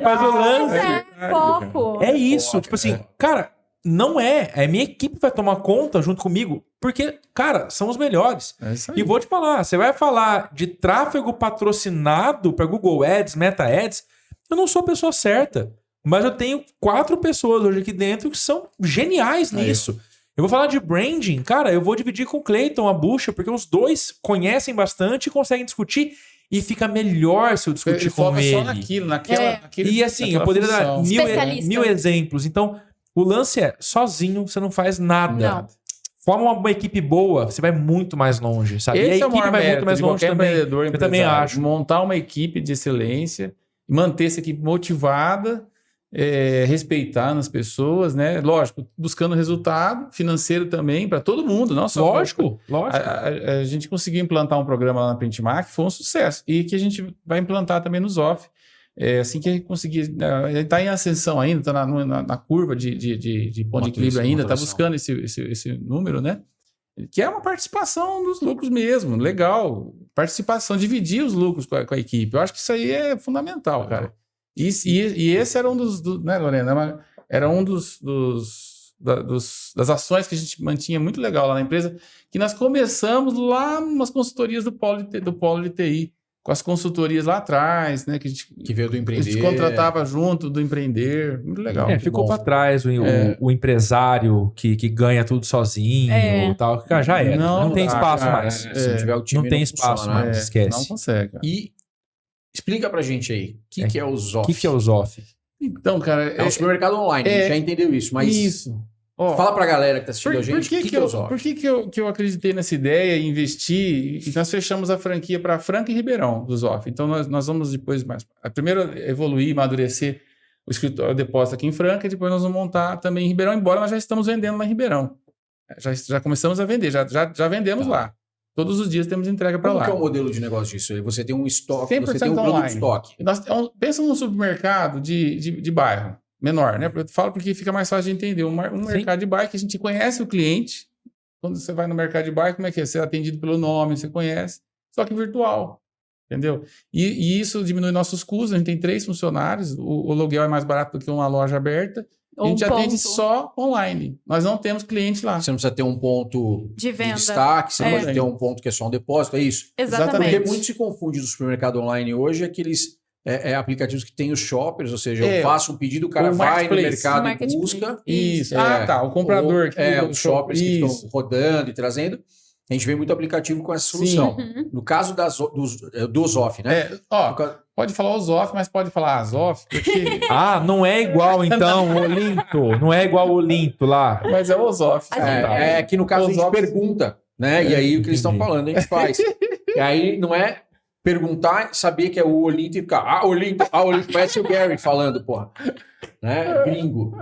Mas o lance Foco. é isso. Tipo assim, cara, não é. A minha equipe vai tomar conta junto comigo, porque, cara, são os melhores. É isso aí. E vou te falar, você vai falar de tráfego patrocinado para Google Ads, Meta Ads, eu não sou a pessoa certa. Mas eu tenho 4 pessoas hoje aqui dentro que são geniais nisso. Eu vou falar de branding, cara, eu vou dividir com o Clayton a bucha, porque os dois conhecem bastante e conseguem discutir. E fica melhor se eu discutir Ele com foca ele. só naquilo, naquele, E assim, eu naquela poderia dar função. Especialista. mil exemplos. Então, o lance é, sozinho você não faz nada. Não. Forma uma equipe boa, você vai muito mais longe, sabe? Esse e a é o equipe maior vai mérito muito mais de longe qualquer também. empreendedor, Eu também empresário. acho. Montar uma equipe de excelência, manter essa equipe motivada, respeitando as pessoas, né? Lógico, buscando resultado financeiro também para todo mundo, não só Lógico. A gente conseguiu implantar um programa lá na Printmark, foi um sucesso. E que a gente vai implantar também no Zoff. Assim que a gente conseguir. Ele está em ascensão ainda, está na curva de ponto de equilíbrio ainda, está buscando esse número, né? Que é uma participação dos lucros mesmo, legal. Participação, dividir os lucros com a equipe. Eu acho que isso aí é fundamental, cara. E esse era um né, Lorena? Era um das ações que a gente mantinha muito legal lá na empresa, que nós começamos lá nas consultorias do Polo de TI, com as consultorias lá atrás, né? Que veio do A empreender. gente contratava junto do empreender. Muito legal. Ficou para trás o empresário que ganha tudo sozinho e tal. Cara, já era. Não tem espaço mais. Se não tiver o time, Não tem espaço funciona, mais. né? Esquece. Não consegue. Cara. E explica pra gente aí, o que é o Zoff? O que é o Zoff? Então, cara... É um supermercado online, a gente já entendeu isso, mas Isso. Ó, fala pra galera que tá assistindo a gente, por o que é o Zoff? Por que eu acreditei nessa ideia e investi? E nós fechamos a franquia para Franca e Ribeirão do Zoff. Então, nós vamos depois mais... Primeiro, evoluir, amadurecer o escritório depósito aqui em Franca e depois nós vamos montar também em Ribeirão, embora nós já estamos vendendo lá em Ribeirão. Já começamos a vender, já vendemos lá. Todos os dias temos entrega para lá. Como que é o modelo de negócio disso? Você tem um estoque, 100% você tem um produto online. de estoque. Pensa num supermercado de bairro, menor, né? Eu falo porque fica mais fácil de entender. Um mercado de bairro que a gente conhece o cliente. Quando você vai no mercado de bairro, como é que é? Você é atendido pelo nome, você conhece. Só que virtual, entendeu? E isso diminui nossos custos. A gente tem 3 funcionários. O aluguel é mais barato do que uma loja aberta. A gente atende só online. Nós não temos cliente lá. Você não precisa ter um ponto de venda. Destaque, você pode ter um ponto que é só um depósito, é isso? Exatamente. Porque muito se confunde do supermercado online hoje, é que eles aplicativos que tem os shoppers, ou seja, É, eu faço um pedido, o cara o vai no marketplace. mercado e Marketplace. busca. Isso. É, O comprador. os shoppers que Isso. ficam rodando e trazendo. A gente vê muito aplicativo com essa solução. Uhum. No caso dos off, né? No caso- Pode falar Osof, mas pode falar Azof, porque... Não é igual, então, o Olinto. Não é igual o Olinto lá. mas é Osof. É que no caso a Os gente off- pergunta, né? E aí o que eles estão entendi. falando, a gente faz. E aí não é perguntar, saber que é o Olinto e ficar, Olinto, parece o Gary falando, porra. Né? Gringo.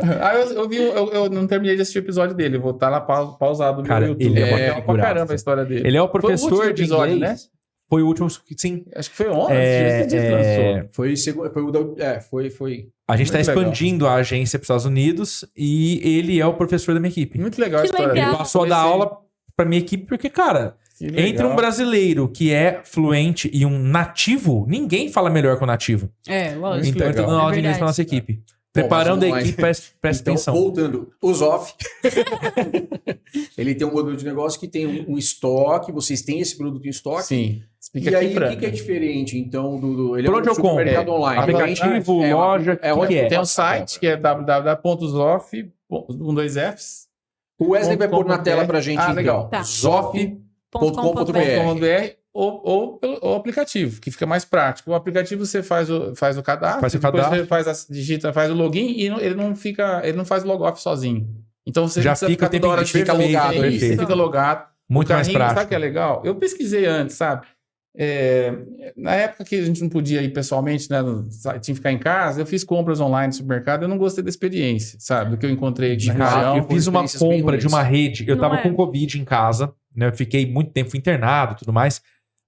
Eu não terminei de assistir o episódio dele, eu vou estar lá pausado no Cara, YouTube. ele é uma legal pra figuraça. caramba a história dele. Ele é o Foi o professor último de episódio, inglês. Foi o último, sim. Acho que foi ontem, esse dia que lançou. Foi. A gente está Muito legal. expandindo a agência para os Estados Unidos e ele é o professor da minha equipe. Muito legal a Que história legal. Ele dele. passou a dar aula para minha equipe porque, cara, Que legal. entre um brasileiro que é fluente e um nativo, ninguém fala melhor que o nativo. É, lógico. Muito Então, eu tô legal. dando aula de É inglês para verdade. nossa equipe. Preparando mas a vamos lá. equipe, presta Então, atenção. voltando, os off. Ele tem um modelo de negócio que tem um estoque, vocês têm esse produto em estoque. Sim. Explica E aqui, aí, o Franca. que é diferente, então, ele Por onde eu compro? supermercado online. Aplicativo, É, loja, é o que onde que é? Tem um site que é www.zof.com.br O Wesley vai pôr na tela pra gente, então. legal. Tá. zof.com.br. ou o aplicativo, que fica mais prático. O aplicativo você faz o cadastro, Faz o depois cadastro. você faz o login e ele não faz o logoff sozinho. Então você Já não precisa fica o ficar tempo toda hora inteiro fica perfeito, logado ali. Você fica logado. Muito O mais carrinho, prático. sabe o que é legal? Eu pesquisei antes, sabe? Na época que a gente não podia ir pessoalmente, né, tinha que ficar em casa, eu fiz compras online no supermercado, eu não gostei da experiência, sabe? Do que eu encontrei aqui na fato, região. Eu fiz uma experiências bem compra de ruins. uma rede. Eu Não tava é. com Covid em casa, né? Eu fiquei muito tempo, fui internado e tudo mais.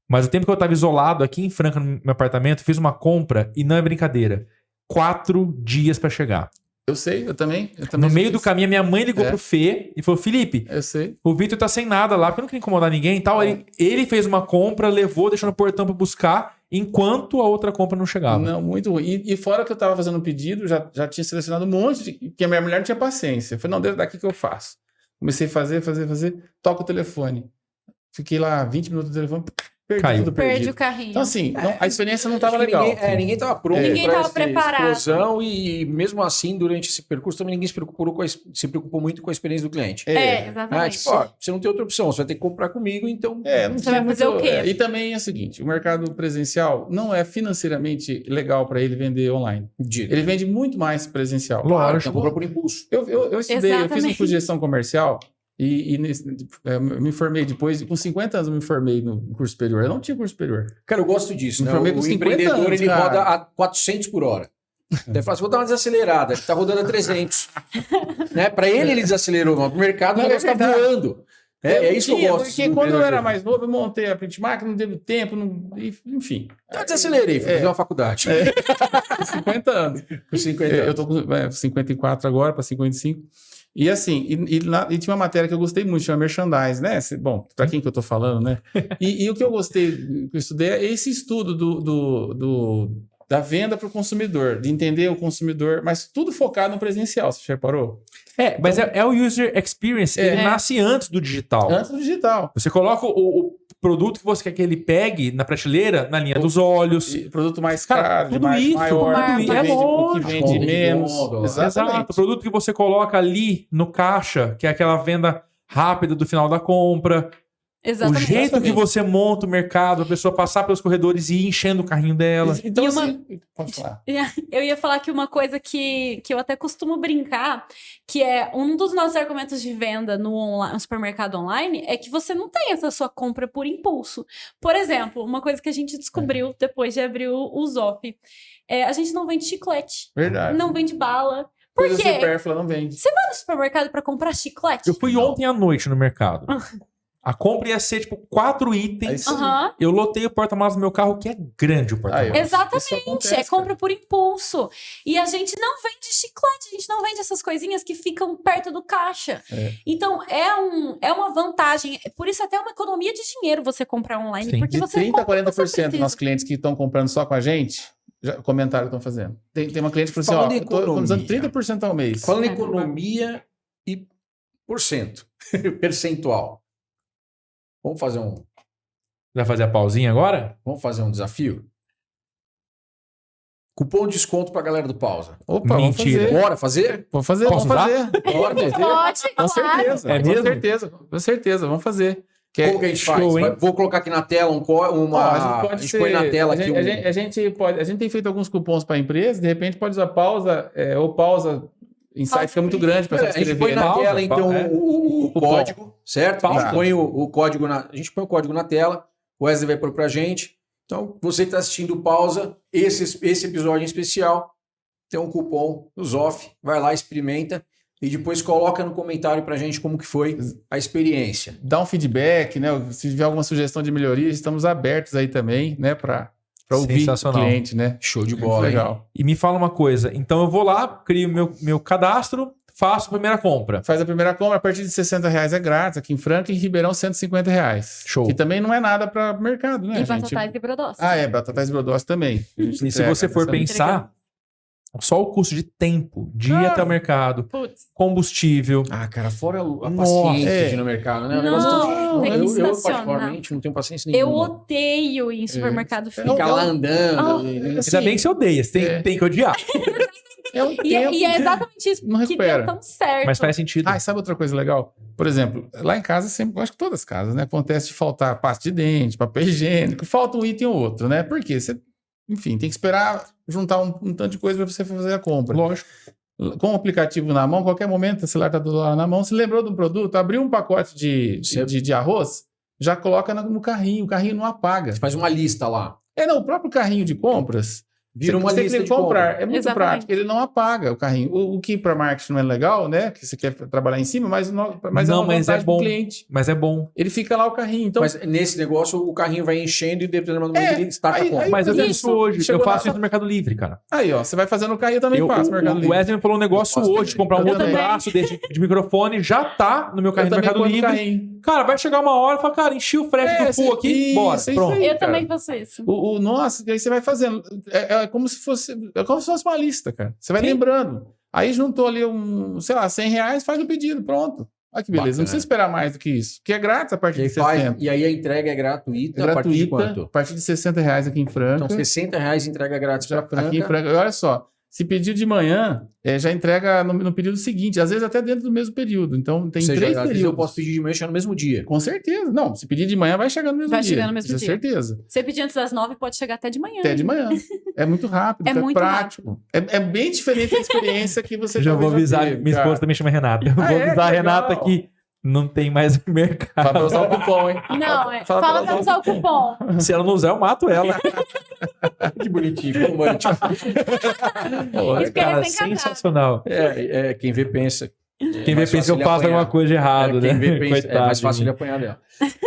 Mas o tempo que eu tava isolado aqui em Franca, no meu apartamento, fiz uma compra e não é brincadeira. 4 dias pra chegar. Eu sei, eu também No meio do fiz. caminho, a minha mãe ligou É. pro Fê e falou: Felipe, Eu sei. o Vitor tá sem nada lá, porque eu não queria incomodar ninguém e tal. Ele fez uma compra, levou, deixou no portão pra buscar, enquanto a outra compra não chegava. Não, muito ruim. E fora que eu tava fazendo um pedido, já tinha selecionado um monte, que a minha mulher não tinha paciência. Eu falei, não, desde daqui que eu faço. Comecei a fazer, toca o telefone. Fiquei lá 20 minutos no telefone, perdi Caiu. tudo Perde perdido. o carrinho. Então, assim, a experiência não tava Acho que legal. Ninguém estava pronto Ninguém para tava essa preparado. explosão e mesmo assim, durante esse percurso, também ninguém se preocupou muito com a experiência do cliente. Exatamente. Você não tem outra opção, você vai ter que comprar comigo, então... Não Você tinha vai fazer muito- o quê? E também é o seguinte, o mercado presencial não é financeiramente legal para ele vender online. Ele vende muito mais presencial. Claro, Lógico. então compra por impulso. Eu estudei, eu fiz um Exatamente. curso de gestão comercial e eu me formei depois, com 50 anos eu me formei no curso superior. Eu não tinha curso superior. Cara, eu gosto disso, Me né? formei com O 50 empreendedor, anos, ele cara. roda a 400 por hora. Daí fala assim, vou dar uma desacelerada, tá rodando a 300. Né? Para ele desacelerou, mas pro mercado o Mas negócio é tá verdade. voando. É isso que eu gosto. Porque do quando eu era empreendedor. mais novo, eu montei a print market, não teve tempo, enfim. Eu desacelerei, fui fazer uma faculdade. 50 anos. Com 50 Eu tô com 54 agora, para 55. E assim, e tinha uma matéria que eu gostei muito, chama merchandise, né? Bom, para quem que eu tô falando, né? E o que eu gostei, que eu estudei, é esse estudo da venda para o consumidor, de entender o consumidor, mas tudo focado no presencial, você já reparou? Mas é o user experience. Ele nasce antes do digital. Antes do digital. Você coloca o produto que você quer que ele pegue na prateleira, na linha dos olhos. E produto mais Cara, caro, tudo de margem isso, maior, tudo o que isso, é vende, o que lógico. vende Desconto de menos. modo, Exato. O produto que você coloca ali no caixa, que é aquela venda rápida do final da compra. Exatamente. O jeito que Exatamente. você monta o mercado, a pessoa passar pelos corredores e ir enchendo o carrinho dela. Então, E uma- assim, pode falar. Eu ia falar que uma coisa que eu até costumo brincar, que é um dos nossos argumentos de venda no supermercado online, é que você não tem essa sua compra por impulso. Por exemplo, uma coisa que a gente descobriu depois de abrir o Zof, a gente não vende chiclete, Verdade. não vende bala. Por Coisa quê? supérflua não vende. Você vai no supermercado pra comprar chiclete? Eu fui ontem à noite no mercado. A compra ia ser, 4 itens. Aí, Aham. Eu lotei o porta-malas do meu carro, que é grande o porta-malas. Exatamente, Isso acontece, é compra por impulso. E a gente não vende chiclete, a gente não vende essas coisinhas que ficam perto do caixa. Então, é uma vantagem. Por isso, até é uma economia de dinheiro você comprar online. Sim. Porque De você 30% a compra o que você 40% dos precisa. nossos clientes que estão comprando só com a gente, comentário que estão fazendo. Tem uma cliente que falou Falando assim, em ó, tô usando economia. 30% ao mês. Falando em economia e porcento, percentual. Vamos fazer Vai fazer a pausinha agora? um desafio? Cupom de desconto pra galera do Pausa. Opa, Mentira. Bora fazer? Vamos fazer. Posso Vamos fazer. Bora fazer. Pode, Com claro. certeza. É com mesmo? certeza. Com certeza. Vamos fazer. Como que a gente show, faz? hein? Vou colocar aqui na tela a gente põe na tela aqui a gente tem feito alguns cupons para a empresa, de repente pode usar pausa, ou pausa em site fica muito grande para você A gente escrever. põe na Pausa, tela, então, é. o código, certo? A Pausa. gente põe o código a gente põe o código na tela, o Wesley vai pôr pra gente. Então, você que está assistindo Pausa, esse episódio em especial, tem um cupom do Zoff, vai lá, experimenta e depois coloca no comentário pra gente como que foi a experiência. Dá um feedback, né? Se tiver alguma sugestão de melhoria, estamos abertos aí também, né? Para ouvir o Sensacional. cliente, né? Show de Muito bola, hein? legal. E me fala uma coisa. Então eu vou lá, crio meu cadastro, faço a primeira compra. Faz a primeira compra, a partir de R$60 é grátis, aqui em Franca, e em Ribeirão R$150. Show. Que também não é nada para mercado, né, E gente? batatais e brodós. Batatais e brodós também. A gente E se entrega você for nessa- pensar, só o custo de tempo, de ir até o mercado, Putz. combustível. Ah, cara, fora a Nossa, paciência de ir no mercado, né? O negócio Não, tem que eu estacionar. particularmente, não tenho paciência Eu nenhuma. odeio ir em supermercado físico. Ficar lá andando. Ah, e- Ainda bem que você odeia, você tem que odiar. É um E tempo é que exatamente isso não que recupera. deu tão certo. Mas faz sentido. Ah, e sabe outra coisa legal? Por exemplo, lá em casa, sempre, eu acho que todas as casas, né? Acontece de faltar pasta de dente, papel higiênico, falta um item ou outro, né? Por quê? Você, enfim, tem que esperar juntar um tanto de coisa para você fazer a compra. Lógico. Com o aplicativo na mão, qualquer momento, o celular está do lado na mão, se lembrou de um produto, abriu um pacote de arroz, já coloca no carrinho, o carrinho não apaga. Você faz uma lista lá. Não, o próprio carrinho de compras, Vira uma você lista clica de em comprar, compra. é muito Exatamente. prático, ele não apaga o carrinho. O que para marketing não é legal, né? Que você quer trabalhar em cima, mas é uma Mas é vantagem bom. pro cliente. Mas é bom. Ele fica lá o carrinho. Então, Mas nesse negócio, o carrinho vai enchendo e determinado momento ele destaca aí- a compra. aí- Mas eu tenho Isso. isso hoje. Chegou Eu faço lá- isso no Mercado Livre, cara. aí, ó, você vai fazendo o carrinho, eu também faço no Mercado O Livre. Wesley me falou um negócio Eu faço hoje, de comprar um Eu outro também. braço de microfone, já tá no meu Eu carrinho do também Mercado ponho no Livre. carrinho. Cara, vai chegar uma hora e fala, cara, enchi o frete do full aqui, isso, bora, isso pronto. aí, Eu cara. também faço isso. Nossa, aí você vai fazendo. É como se fosse uma lista, cara. Você vai Sim. lembrando. Aí juntou ali sei lá, R$100, faz o pedido, pronto. Olha que beleza. Bacana. Não precisa esperar mais do que isso. Que é grátis a partir E aí, de 60. e aí a entrega é gratuita, É a partir de gratuita, quanto? a partir de R$60 aqui em Franca. Então, R$60 entrega grátis pra Franca. Aqui em Franca. Olha só, se pedir de manhã, já entrega no período seguinte, às vezes até dentro do mesmo período. Então tem Ou seja, 3 às vezes períodos. eu posso pedir de manhã e chegar no mesmo dia. Com certeza. Não, se pedir de manhã, vai chegar no mesmo Vai dia. chegar no mesmo Isso dia. é certeza. Se pedir antes das 9, pode chegar até de manhã. Até de manhã. É muito rápido, É muito prático. É bem diferente da experiência que você Já vou talvez avisar, teve, minha esposa cara. também chama Renata. Eu vou é? avisar a Que Renata legal. que não tem mais Fala pra mercado. usar o cupom, hein? Não, Fala fala pra pra usar o cupom. Se ela não usar, eu mato ela. Que bonitinho, romântico. Isso que é Cara, recém-casado. sensacional. Quem vê pensa. Quem vê pensa que eu faço alguma coisa de errado, né? Quem vê pensa, é Coitado mais de fácil mim. de apanhar dela.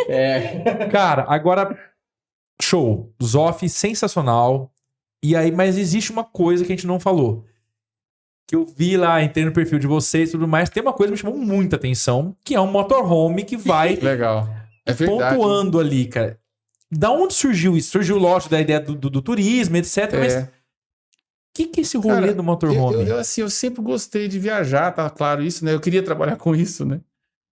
É, Cara, agora, show. Zoff, sensacional. E aí, mas existe uma coisa que a gente não falou. Que eu vi lá, entrei no perfil de vocês e tudo mais. Tem uma coisa que me chamou muita atenção, que é um motorhome que vai Legal. É verdade. pontuando ali, cara. Da onde surgiu isso? Surgiu, lógico, da ideia do turismo, etc. Mas o que é esse rolê Cara, do motorhome? Eu sempre gostei de viajar, tá claro isso, né? Eu queria trabalhar com isso, né?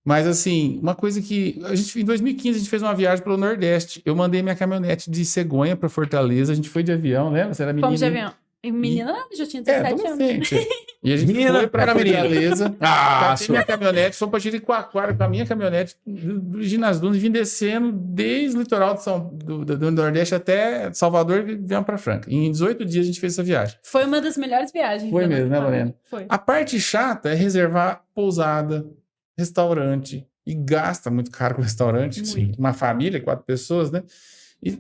Mas, assim, uma coisa que... em 2015, a gente fez uma viagem pelo Nordeste. Eu mandei minha caminhonete de Cegonha pra Fortaleza. A gente foi de avião, lembra? Você era menina. Fomos de avião. E menina já tinha 17 anos. adolescente. E a gente Menina, foi pra era menina. Fortaleza. Ah, Catei minha caminhonete, fomos pra Jericoacoara com a minha caminhonete do Ginas Dunas, vim descendo desde o litoral do Nordeste até Salvador e viemos pra Franca. Em 18 dias a gente fez essa viagem. Foi uma das melhores viagens. Foi da mesmo, nossa né, Lorena? família. Foi. A parte chata é reservar pousada, restaurante, e gasta muito caro com restaurante. Sim. Uma família, 4 pessoas, né?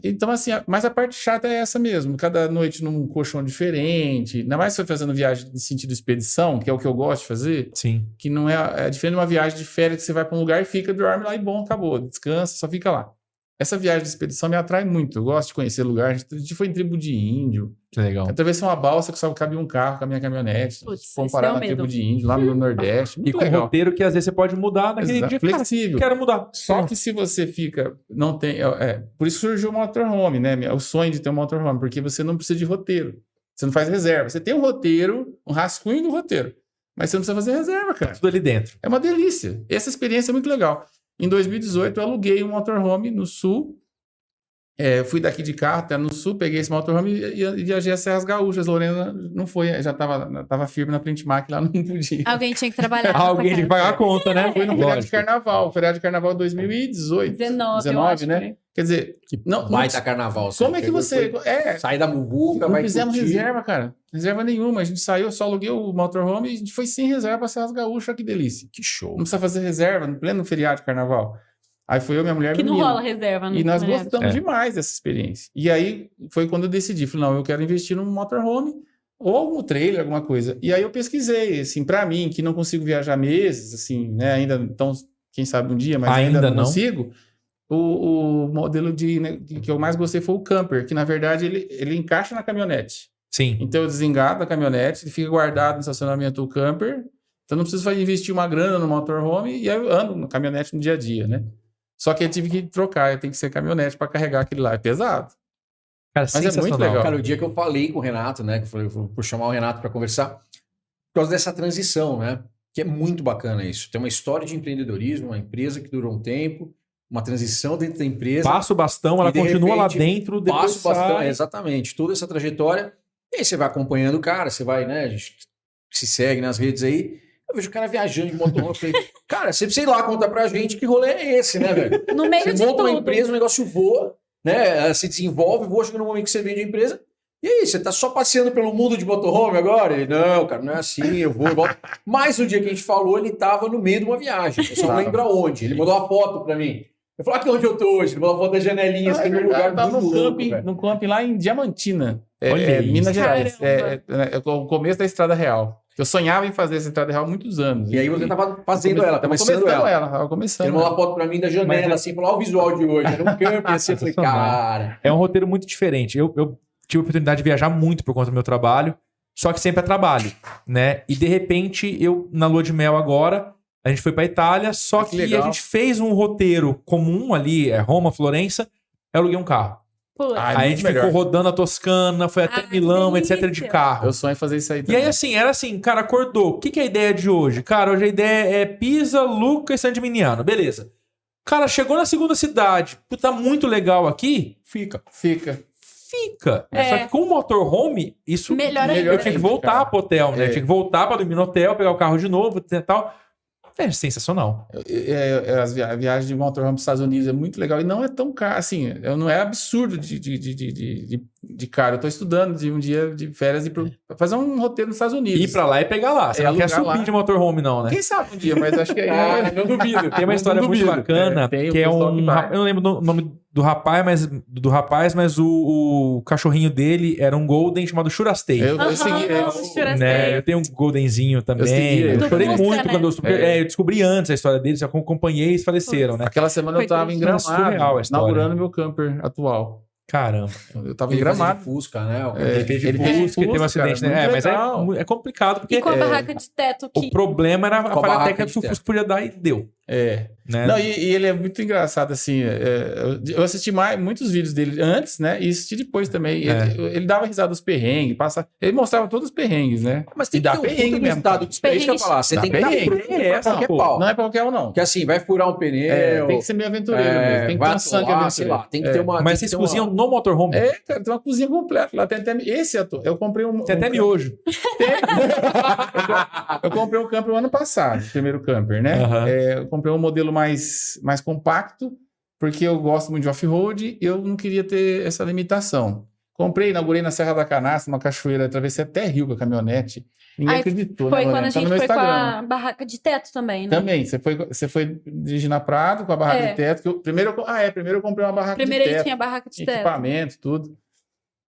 Então, assim, mas a parte chata é essa mesmo. Cada noite num colchão diferente. Ainda mais se for fazendo viagem de sentido expedição, que é o que eu gosto de fazer, Sim. que não é diferente de uma viagem de férias que você vai para um lugar e fica, dorme lá e bom, acabou. Descansa, só fica lá. Essa viagem de expedição me atrai muito. Eu gosto de conhecer lugar. A gente foi em tribo de índio. Que legal. Atravessei uma balsa que só cabia um carro com a minha caminhonete. Putz, Fomos esse parar deu na medo. tribo de índio, lá no Nordeste. E Muito com legal. roteiro que às vezes você pode mudar naquele Exato. dia. Cara, Flexível. quero mudar. Só que se você fica, não tem, por isso surgiu o motorhome, né? O sonho de ter um motorhome, porque você não precisa de roteiro. Você não faz reserva. Você tem um roteiro, um rascunho do roteiro, mas você não precisa fazer reserva, cara. Tudo ali dentro. É uma delícia. Essa experiência é muito legal. Em 2018 eu aluguei um motorhome no Sul, Eu fui daqui de carro até no sul, peguei esse motorhome e viajei a Serras Gaúchas. Lorena não foi, já tava firme na Printmark lá, não podia. Alguém tinha que trabalhar nessa Alguém tem que casa. pagar a conta, né? Foi no feriado de Lógico. carnaval, feriado de carnaval 2018. 19, eu acho, né? foi. Quer dizer, não, Baita carnaval. como é que você... Sai da muvuca, Não vai fizemos curtir. reserva, cara. Reserva nenhuma. A gente saiu, só aluguei o motorhome e a gente foi sem reserva pra Serras Gaúchas. Que delícia. Que show. Não precisa fazer reserva no pleno feriado de carnaval. Aí foi eu, minha mulher e Que não menino. rola reserva. E nós gostamos. gostamos demais dessa experiência. E aí foi quando eu decidi, falei, não, eu quero investir num motorhome ou algum trailer, alguma coisa. E aí eu pesquisei, assim, pra mim, que não consigo viajar meses, assim, né, ainda, então, quem sabe um dia, mas ainda não consigo. O modelo que eu mais gostei foi o camper, que na verdade ele encaixa na caminhonete. Sim. Então eu desengado da caminhonete, ele fica guardado no estacionamento do camper, então não preciso investir uma grana no motorhome e aí eu ando na caminhonete no dia a dia, né? Só que eu tive que trocar, eu tenho que ser caminhonete para carregar aquele lá, é pesado. Cara, Mas é muito sensacional. legal. Cara, o dia que eu falei com o Renato, né? Que eu falei, vou chamar o Renato para conversar, por causa dessa transição, né? Que é muito bacana isso. Tem uma história de empreendedorismo, uma empresa que durou um tempo, uma transição dentro da empresa. Passa o bastão, ela E, de continua lá repente, dentro, depois Passa o bastão, sai. exatamente. Toda essa trajetória. E aí você vai acompanhando o cara, você vai, né? A gente se segue nas redes aí. Eu vejo o cara viajando de motorhome. Eu falei, cara, você precisa ir lá contar pra gente que rolê é esse, né, velho? No meio Você de monta tudo. uma empresa, o negócio voa, né? Se desenvolve, voa, chega no momento que você vende a empresa. E aí, você tá só passeando pelo mundo de motorhome agora? Ele, não, cara, não é assim, eu vou e volto. Mas no dia que a gente falou, ele tava no meio de uma viagem. Eu só não lembro aonde. Ele mandou uma foto pra mim. Eu falei, aqui onde eu tô hoje. Ele mandou uma foto da janelinha, assim, num lugar Tá muito louco, velho. no camping lá em Diamantina. Olha isso. Minas Gerais. Caramba. É o começo da Estrada Real. Eu sonhava em fazer essa Estrada Real há muitos anos. E aí você tava fazendo ela, Tava começando ela. Tava começando. Ele mandou uma foto pra mim da janela, assim, falou, olha o visual de hoje. Era um camping, assim, eu falei, cara... É um roteiro muito diferente. Eu tive a oportunidade de viajar muito por conta do meu trabalho, só que sempre é trabalho, né? E de repente, eu, na lua de mel agora, a gente foi pra Itália, só Que que legal. a gente fez um roteiro comum ali, Roma, Florença, eu aluguei um carro. Putz. Ah, Aí a gente ficou rodando a Toscana, foi até Ah, que Milão, etc. de delícia. carro. Eu sonho em fazer isso aí E também. aí, assim, era assim, cara, acordou. O que é a ideia de hoje? Cara, hoje a ideia é Pisa, Lucca e San Gimignano. Beleza. Cara, chegou na segunda cidade. Puta, tá muito legal aqui. Fica. Fica. Fica. É. Só que com o motorhome, isso... Melhor Melhor Eu ainda. tinha que ainda, voltar cara. pro hotel, né? É. Eu tinha que voltar pra dormir no hotel, pegar o carro de novo e tal. É sensacional. As viagens de motorhome para os Estados Unidos é muito legal e não é tão caro, assim, não é absurdo de caro. Eu estou estudando de um dia de férias e fazer um roteiro nos Estados Unidos. Ir pra lá e pegar lá. Você não quer alugar subir lá. de motorhome, não, né? Quem sabe um dia, mas acho que Ah, não duvido. Tem uma história não muito duvido. bacana, Tem o que é pessoal que vai. eu não lembro o nome do rapaz, mas o cachorrinho dele era um Golden chamado Churastei. eu segui. Aham, Churastei. Né? Eu tenho um Goldenzinho também. segui ele. Eu chorei Do muito Fusca, né? quando eu descobri antes a história deles, eu acompanhei e eles faleceram, né? Aquela semana eu Foi estava em triste. Mas surreal a Gramado, história. inaugurando meu camper atual. Caramba. Eu estava em Ele fazia Gramado. de Fusca, né? Ele teve ele fez Fusca, teve um Fusca, acidente, cara, né? muito Mas legal. é complicado, porque E com a barraca de teto o que... problema era a Com a falha barraca técnica de que o teto. Fusca podia dar e deu. Né? Não, e ele é muito engraçado, assim. Eu assisti muitos vídeos dele antes, né? E assisti depois também. É. Ele dava risada dos perrengues, ele mostrava todos os perrengues, né? Mas tem E que dá ter um perrengue puta mesmo. resultado de experiência. Isso que eu ia falar. Você Dá tem que estar perrengue. pronto pra qualquer pô. pau. Não é pra qualquer um, não. Porque assim, vai furar um pneu. Tem que ser meio aventureiro mesmo. Tem que ter um sangue atolar, sei aventureiro. lá. Tem que ter uma... Mas tem vocês que ter uma- cozinham no motorhome? Cara, tem uma cozinha completa. Lá tem até esse ator. Eu comprei um. Tem até miojo. Eu comprei um camper o ano passado, o primeiro camper, né? Aham. Eu comprei um modelo mais compacto, porque eu gosto muito de off-road e eu não queria ter essa limitação. Comprei, inaugurei na Serra da Canastra, uma cachoeira, atravessei até Rio com a caminhonete. Ninguém Aí acreditou, Foi né, quando Lorena? a Tá no gente meu foi com Instagram. a barraca de teto também, né? Também, você foi dirigir na Prado com a barraca É. de teto. Primeiro eu comprei uma barraca Primeiro de ele teto. tinha barraca de teto. Equipamento, tudo.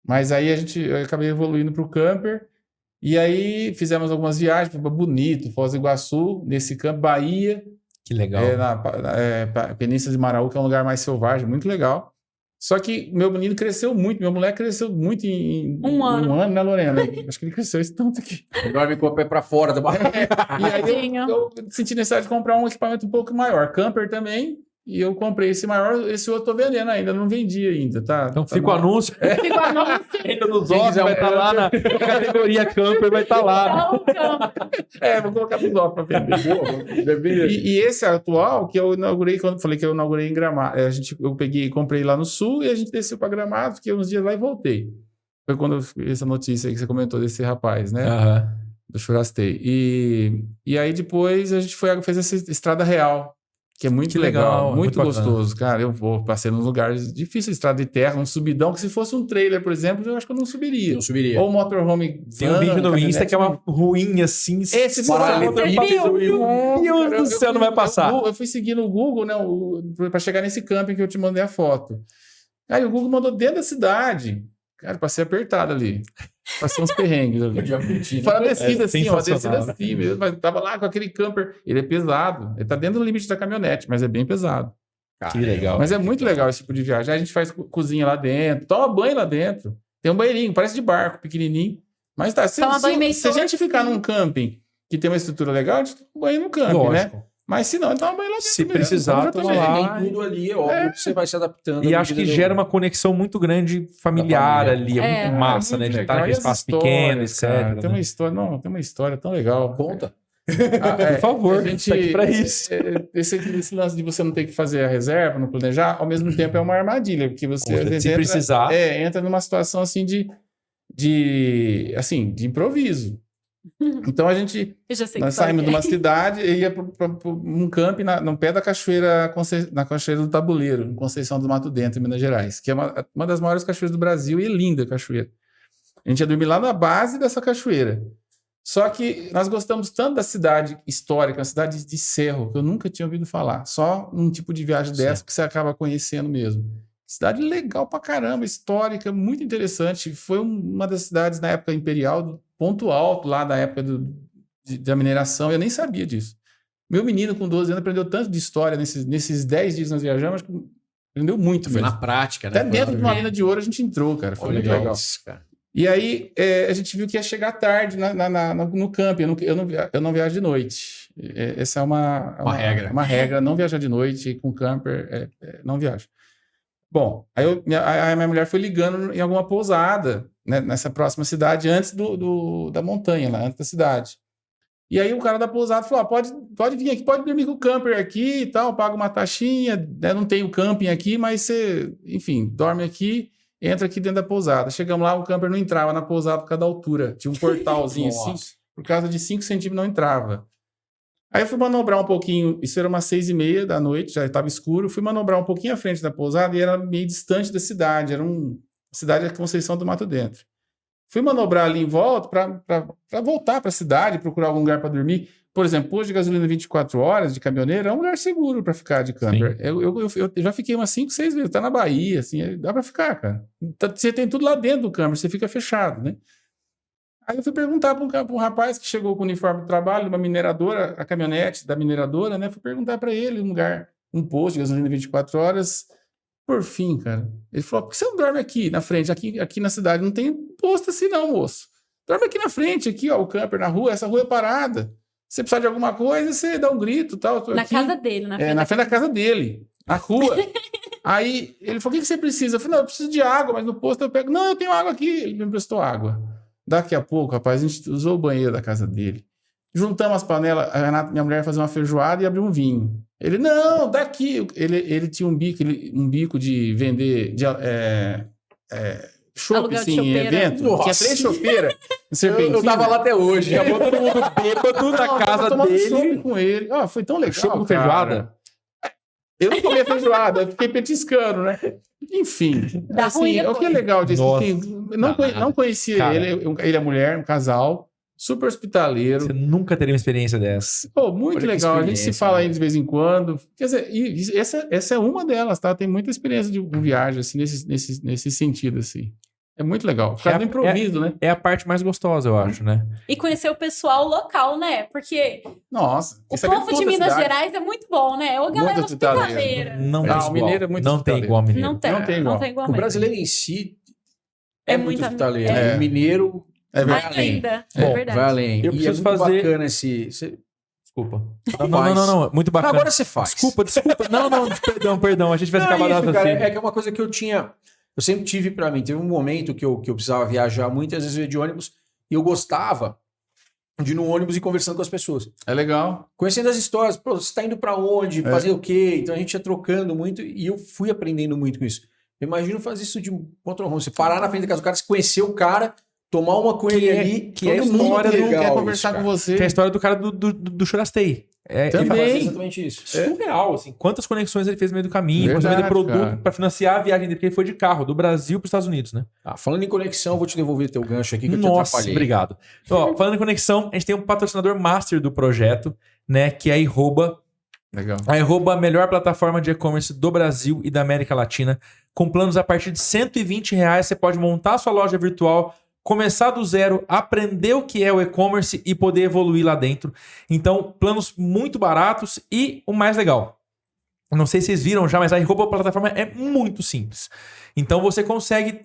Mas aí eu acabei evoluindo para o camper. E aí fizemos algumas viagens para Bonito, Foz do Iguaçu, nesse campo, Bahia, Que legal. na Península de Maraú, que é um lugar mais selvagem, muito legal. Só que meu menino cresceu muito, minha mulher cresceu muito em Um ano. né, Lorena? Acho que ele cresceu esse tanto aqui. Dorme com o pé pra fora da barraca. E aí Tadinho. eu senti necessidade de comprar um equipamento um pouco maior. Camper também, e eu comprei esse maior, esse outro eu tô vendendo ainda, não vendi ainda, tá? Então tá fica o no- anúncio. Fica o anúncio. Ainda nos Quem olhos, quiser vai estar lá na categoria camper, vai estar lá. Vou colocar nos óculos pra vender. E esse atual, que eu inaugurei, quando falei que eu inaugurei em Gramado, eu comprei lá no sul e a gente desceu pra Gramado, fiquei uns dias lá e voltei. Foi quando eu vi essa notícia aí que você comentou desse rapaz, né? Aham. Do Churastei. E aí depois a gente fez essa estrada real, que é muito Que legal, legal, muito muito bacana. gostoso. Cara, passei nos lugares difíceis, estrada de terra, um subidão, que se fosse um trailer, por exemplo, eu acho que eu não subiria. Não subiria. Ou um motorhome. Tem um vídeo no Insta que é uma ruinha assim. Esse paralelepípedo. Meu Deus do céu, não vai passar. Eu fui seguir no Google, né, para chegar nesse camping que eu te mandei a foto. Aí o Google mandou dentro da cidade. Cara, passei apertado ali. Passei uns perrengues ali. Fora a descida assim, ó, descida assim mesmo. Mas tava lá com aquele camper. Ele é pesado. Ele tá dentro do limite da caminhonete, mas é bem pesado. Que legal. Mas é muito legal esse tipo de viagem. Aí a gente faz cozinha lá dentro, toma banho lá dentro. Tem um banheirinho, parece de barco, pequenininho. Mas tá, se a gente ficar num camping que tem uma estrutura legal, a gente toma banho no camping, né? Mas se não, então banho lá dentro. Se mesmo. precisar, Então, toma já tá lá. Tem tudo ali, é óbvio que você vai se adaptando. E à acho que medida gera do- uma conexão muito grande familiar Da ali. É muito massa, né? muito De estar legal. naquele E as espaço histórias, pequeno, etc. cara, né? tem uma história tão legal. Conta. Por favor, a gente, tá aqui pra isso. Esse lance de você não ter que fazer a reserva, não planejar, ao mesmo tempo é uma armadilha, porque você às vezes Se precisar. entra numa situação assim de improviso. Então nós saímos de uma cidade e ia para um camping no pé da cachoeira, na cachoeira do Tabuleiro, em Conceição do Mato Dentro, em Minas Gerais, que é uma das maiores cachoeiras do Brasil e é linda a cachoeira. A gente ia dormir lá na base dessa cachoeira. Só que nós gostamos tanto da cidade histórica, uma cidade de Cerro, que eu nunca tinha ouvido falar. Só um tipo de viagem dessa que você acaba conhecendo mesmo. Cidade legal pra caramba, histórica, muito interessante. Foi uma das cidades na época imperial, do ponto alto lá da época da mineração. Eu nem sabia disso. Meu menino com 12 anos aprendeu tanto de história nesses 10 dias que nós viajamos, acho que aprendeu muito Foi mesmo. na prática, né? Até dentro de uma mina de ouro a gente entrou, cara. Foi muito legal. Isso, cara. E aí a gente viu que ia chegar tarde no camping. Eu não viajo de noite. Essa é uma regra. Uma regra, não viajar de noite com camper, não viajo. Bom, aí a minha mulher foi ligando em alguma pousada, né, nessa próxima cidade, antes da montanha, lá, antes da cidade. E aí o cara da pousada falou, pode vir aqui, pode dormir com o camper aqui e tal, paga uma taxinha, né, não tem o camping aqui, mas você, enfim, dorme aqui, entra aqui dentro da pousada. Chegamos lá, o camper não entrava na pousada por causa da altura. Tinha um portalzinho assim, por causa de 5 centímetros não entrava. Aí eu fui manobrar um pouquinho, isso era umas 6h30 da noite, já estava escuro, fui manobrar um pouquinho à frente da pousada e era meio distante da cidade, era uma cidade da Conceição do Mato Dentro. Fui manobrar ali em volta para voltar para a cidade, procurar algum lugar para dormir. Por exemplo, posto de gasolina 24 horas de caminhoneiro é um lugar seguro para ficar de camper. Eu já fiquei umas 5, 6 vezes, tá na Bahia, assim, dá para ficar, cara. Você tem tudo lá dentro do camper, você fica fechado, né? Aí eu fui perguntar para um rapaz que chegou com o uniforme de trabalho, uma mineradora, a caminhonete da mineradora, né? Fui perguntar para ele um posto de gasolina 24 horas. Por fim, cara, ele falou, por que você não dorme aqui na frente? Aqui na cidade não tem posto assim não, moço. Dorme aqui na frente, aqui, ó, o camper na rua, essa rua é parada. Se você precisar de alguma coisa, você dá um grito e tal. Na casa dele, na frente da casa dele, na rua. Aí ele falou, o que você precisa? Eu falei, não, eu preciso de água, mas no posto eu pego. Não, eu tenho água aqui. Ele me emprestou água. Daqui a pouco, rapaz, a gente usou o banheiro da casa dele. Juntamos as panelas, a Renata, minha mulher, ia fazer uma feijoada e abriu um vinho. Ele, não, daqui. Ele tinha um bico de vender chopp, assim, em evento. Nossa. Tinha 3 chopeiras. Eu tava lá até hoje. Acabou todo mundo bêbado na casa dele. Chopp com ele. Foi tão legal, Chopp com cara. feijoada? Eu não comia feijoada, eu fiquei petiscando, né? Enfim, Dá ruim assim, o que é legal disso, Nossa. assim, não conhecia Cara. ele é mulher, um casal, super hospitaleiro. Você nunca teria uma experiência dessa. Pô, muito Olha que legal, a gente se experiência, fala né? aí de vez em quando. Quer dizer, e essa é uma delas, tá? Tem muita experiência de viagem, assim, nesse sentido, assim. É muito legal. Por causa do improviso, né? É a parte mais gostosa, eu acho, né? E conhecer o pessoal local, né? Porque Nossa. o saber povo de toda a Minas cidade. Gerais é muito bom, né? Ô, galera Muito hospitaleiro. hospitaleira. Não, Não, tem o mineiro é muito Não tem hospitaleiro. igual mineiro. Não tem. Não tem igual. Não tem igual O mesmo. brasileiro em si é, É muito muita- hospitaleiro. é. O mineiro É vai Mais além. ainda. Bom, É verdade. Vai além. Eu E preciso é muito fazer- bacana esse... Desculpa. Faz. Não. Muito bacana. Agora você faz. Desculpa. Não, perdão. A gente vai acabar isso, dando cara, assim. é que é uma coisa que eu tinha. Eu sempre tive pra mim. Teve um momento que eu precisava viajar muitas vezes eu ia de ônibus e eu gostava de ir no ônibus e conversando com as pessoas. É legal. Conhecendo as histórias. Pô, você tá indo pra onde? Fazer o quê? Então a gente ia trocando muito e eu fui aprendendo muito com isso. Eu imagino fazer isso de um motorhome. Você parar na frente da casa do cara, você conhecer o cara, tomar uma com ele ali. Que é a todo mundo história do- legal Quer isso, conversar cara. com você. Que é a história do cara do Churastei. Ele Também. faz exatamente isso. Surreal, assim. Quantas conexões ele fez no meio do caminho, quanto Verdade, vender produto cara. pra financiar a viagem dele, porque ele foi de carro, do Brasil para os Estados Unidos, né? Falando em conexão, eu vou te devolver teu gancho aqui que eu te Nossa, atrapalhei. obrigado. Ó, falando em conexão, a gente tem um patrocinador master do projeto, né? Que é a Iroba. Legal. A Iroba, a melhor plataforma de e-commerce do Brasil e da América Latina. Com planos a partir de R$120, você pode montar a sua loja virtual, começar do zero, aprender o que é o e-commerce e poder evoluir lá dentro. Então, planos muito baratos e o mais legal. Não sei se vocês viram já, mas a Iroba plataforma é muito simples. Então, você consegue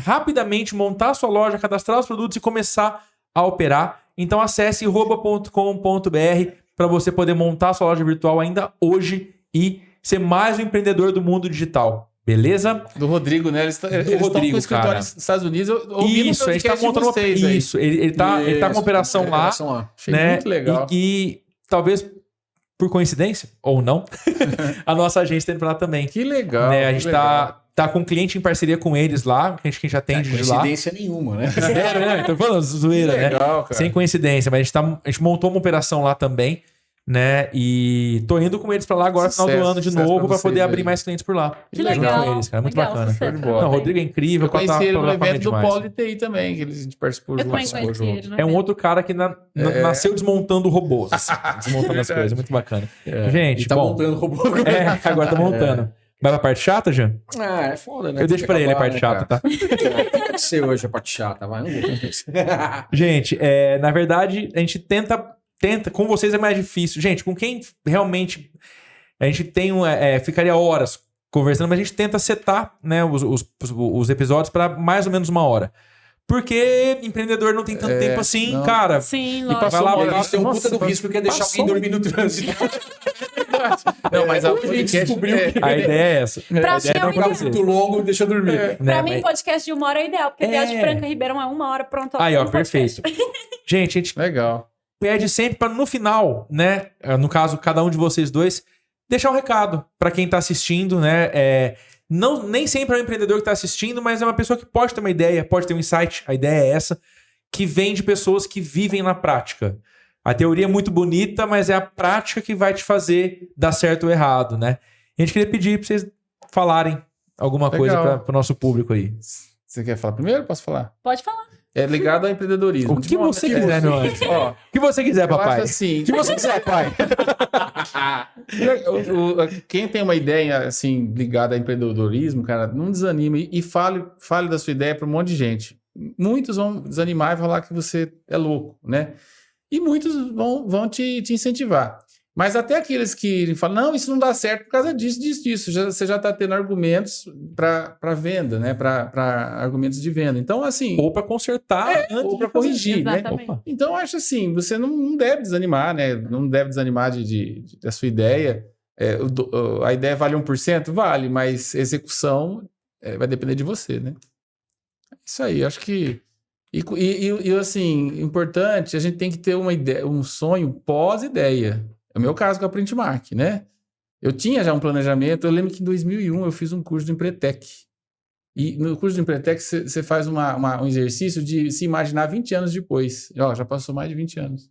rapidamente montar a sua loja, cadastrar os produtos e começar a operar. Então, acesse iroba.com.br para você poder montar a sua loja virtual ainda hoje e ser mais um empreendedor do mundo digital. Beleza? Do Rodrigo, né? Eles estão com Rodrigo, o escritório cara. nos Estados Unidos. Eu ouvi Isso, no a gente tá podcast de montando uma... vocês aí. Isso, ele tá com uma operação lá, Achei né? muito legal. E talvez por coincidência, ou não, a nossa agência está indo pra lá também. Que legal. Né? A que gente legal. tá com um cliente em parceria com eles lá, que a gente já atende de lá. Coincidência nenhuma, né? É, né? Tô falando zoeira, Que né? legal, cara. Sem coincidência, mas a gente montou uma operação lá também, né? E tô indo com eles pra lá agora, no final do Sucesso, ano de sucesso novo, pra pra vocês poder aí. abrir mais clientes por lá. Que Junto legal. com eles, cara. Muito Legal, bacana. sucesso. Show de bola. Não, o Rodrigo é incrível. Eu conheci ele no plataforma é evento do demais. Polo TI também, que a gente participou Eu também juntos. conheci ele. É um outro cara que nasceu desmontando robôs, assim, desmontando as coisas. Muito bacana. Gente, E tá bom. montando robô. Agora tá montando. Vai pra parte chata, Jean? Ah, é foda, né? Eu deixo pra ele a parte chata, tá? Tem que ser hoje a parte chata, vai. Não vou contar isso. Gente, na verdade, a gente tenta. Com vocês é mais difícil. Gente, com quem realmente a gente tem ficaria horas conversando, mas a gente tenta setar, né, os episódios para mais ou menos 1 hora. Porque empreendedor não tem tanto tempo assim, não. cara. Sim, vai lógico. lá, E a gente tem um puta do Nossa, risco que é deixar passou. alguém dormir no trânsito. Não, mas a Hoje a gente podcast descobriu que A ideia é essa. Pra A ideia mim não é ficar acontecer. muito longo, deixa eu dormir. Né, Pra mim, mas- podcast de 1 hora é ideal, porque viagem de Franca Ribeirão é 1 hora, pronto. Aí, ó, um podcast. perfeito. Gente, a gente Legal. pede sempre para no final, né? No caso, cada um de vocês dois, deixar um recado para quem tá assistindo, né? Nem sempre é um empreendedor que tá assistindo, mas é uma pessoa que pode ter uma ideia, pode ter um insight. A ideia é essa, que vem de pessoas que vivem na prática. A teoria é muito bonita, mas é a prática que vai te fazer dar certo ou errado, né? A gente queria pedir para vocês falarem alguma coisa Legal. para o nosso público aí. Você quer falar primeiro? Posso falar? Pode falar. É ligado ao empreendedorismo. O que você quiser, meu anjo. Ó, O que você quiser, eu papai. acho assim, O que você quiser, pai? Quem tem uma ideia assim ligada a empreendedorismo, cara, não desanime e fale da sua ideia para um monte de gente. Muitos vão desanimar e falar que você é louco, né? E muitos vão te incentivar. Mas até aqueles que falam, não, isso não dá certo por causa disso. Você já está tendo argumentos para venda, né? Para argumentos de venda. Então, assim... Ou para consertar antes ou para de fazer. corrigir, né? Exatamente. Opa. Então, eu acho assim, você não deve desanimar, né? Não deve desanimar da sua ideia. A ideia vale 1%? Vale, mas execução vai depender de você, né? Isso aí, acho que... E assim, importante, a gente tem que ter uma ideia, um sonho pós-ideia. É o meu caso com a Printmark, né? Eu tinha já um planejamento, eu lembro que em 2001 eu fiz um curso do Empretec. E no curso do Empretec você faz um exercício de se imaginar 20 anos depois. Ó, já passou mais de 20 anos.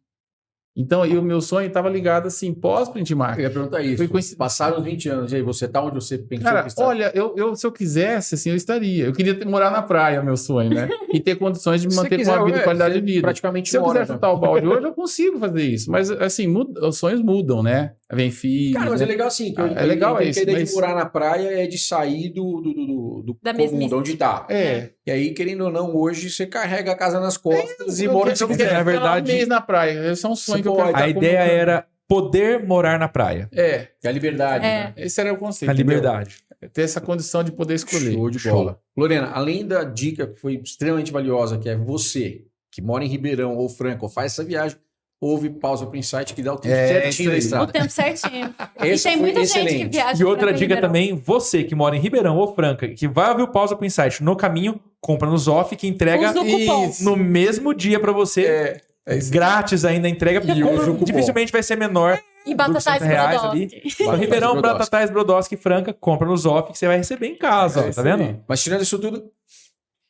Então, o meu sonho estava ligado assim, pós-Printmark. Eu ia perguntar isso. Passaram os 20 anos, e aí você tá onde você pensou Cara, que está? olha, se eu quisesse, assim, eu estaria. Eu queria morar na praia, meu sonho, né? E ter condições de Se você manter quiser, com uma qualidade de você vida. praticamente Se eu mora, quiser né? chutar o balde hoje, eu consigo fazer isso. Mas, assim, os sonhos mudam, né? Vem filhos, Cara, mas né? é legal assim. Que É legal a isso, ideia mas- de morar na praia é de sair do Da comum, mesmice. de onde tá. É. E aí, querendo ou não, hoje você carrega a casa nas costas e Eu mora quero- onde você eu quiser. quero Na ficar verdade, um mês na praia. Esse é um sonho você que eu quero pode. estar A ideia comentando. era poder morar na praia. É, É a liberdade. É. Né? esse era o conceito. A liberdade. entendeu? Ter essa condição de poder escolher. Show de bola. Lorena, além da dica que foi extremamente valiosa, que é você, que mora em Ribeirão ou Franca, ou faz essa viagem, ouve Pausa pro Insight, que dá o tempo É, certinho da isso aí. O estrada. tempo certinho. Esse e tem foi muita gente que excelente. viaja E outra pra dica Ribeirão. também, você que mora em Ribeirão ou Franca, que vai ouvir o Pausa pro Insight no caminho, compra no Zoff, que entrega Usa o cupom. Isso. no mesmo dia pra você, É isso. grátis ainda a entrega, porque E compra usa o cupom. dificilmente vai ser menor. E Batatais R$60 Brodowski. No Ribeirão, Batatais, Brodowski, Franca, compra no Zoff que você vai receber em casa, É ó, isso tá vendo? aí. Mas tirando isso tudo,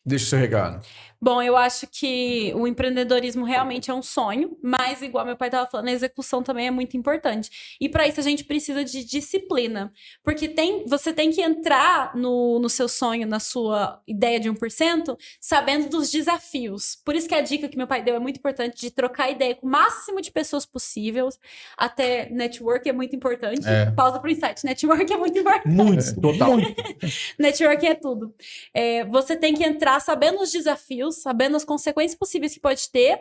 deixa o seu recado. Bom, eu acho que o empreendedorismo realmente é um sonho, mas igual meu pai estava falando, a execução também é muito importante. E para isso a gente precisa de disciplina, porque você tem que entrar no seu sonho, na sua ideia de 1%, sabendo dos desafios. Por isso que a dica que meu pai deu é muito importante, de trocar ideia com o máximo de pessoas possíveis, até network é muito importante. É. Pausa pro insight, network é muito importante. Muito, Total. Networking é tudo. Você tem que entrar sabendo os desafios, sabendo as consequências possíveis que pode ter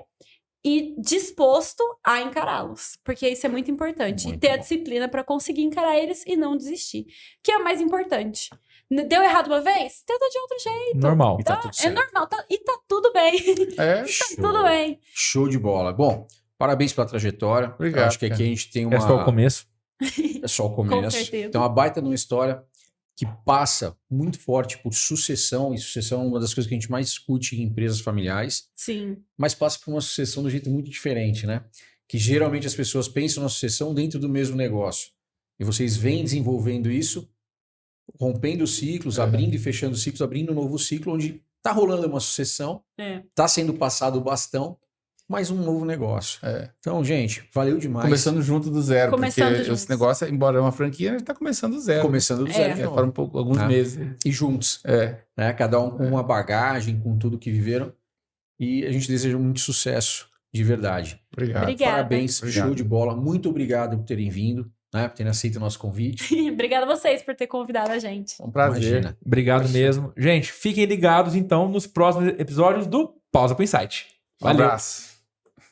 e disposto a encará-los. Porque isso é muito importante. Muito e ter a bom. disciplina para conseguir encarar eles e não desistir. Que é o mais importante. Deu errado uma vez? Tenta de outro jeito. normal. E tá tudo É certo. normal. E tá tudo bem. É. Tudo bem. Show de bola. Bom, parabéns pela trajetória. Obrigado, Eu acho que aqui a gente tem uma... É só o começo. É só o começo. certeza. Tem uma baita numa história que passa muito forte por sucessão, e sucessão é uma das coisas que a gente mais discute em empresas familiares, Sim. mas passa por uma sucessão de um jeito muito diferente, né? Que geralmente as pessoas pensam na sucessão dentro do mesmo negócio. E vocês vêm desenvolvendo isso, rompendo ciclos, abrindo e fechando ciclos, abrindo um novo ciclo, onde está rolando uma sucessão, está sendo passado o bastão, mais um novo negócio. É. Então, gente, valeu demais. Começando junto do zero. Começando porque juntos. esse negócio, embora é uma franquia, a gente tá começando do zero. Começando do zero. de É, novo. para alguns Ah. meses. E juntos. É. Né? Cada um com uma bagagem, com tudo que viveram. E a gente deseja muito sucesso, de verdade. Obrigado. Obrigada. Parabéns, Obrigado. show de bola. Muito obrigado por terem vindo, né? Por terem aceito o nosso convite. Obrigada a vocês por ter convidado a gente. É um prazer. Imagina. Obrigado Poxa. mesmo. Gente, fiquem ligados então nos próximos episódios do Pausa pro Insight. Um Valeu. abraço.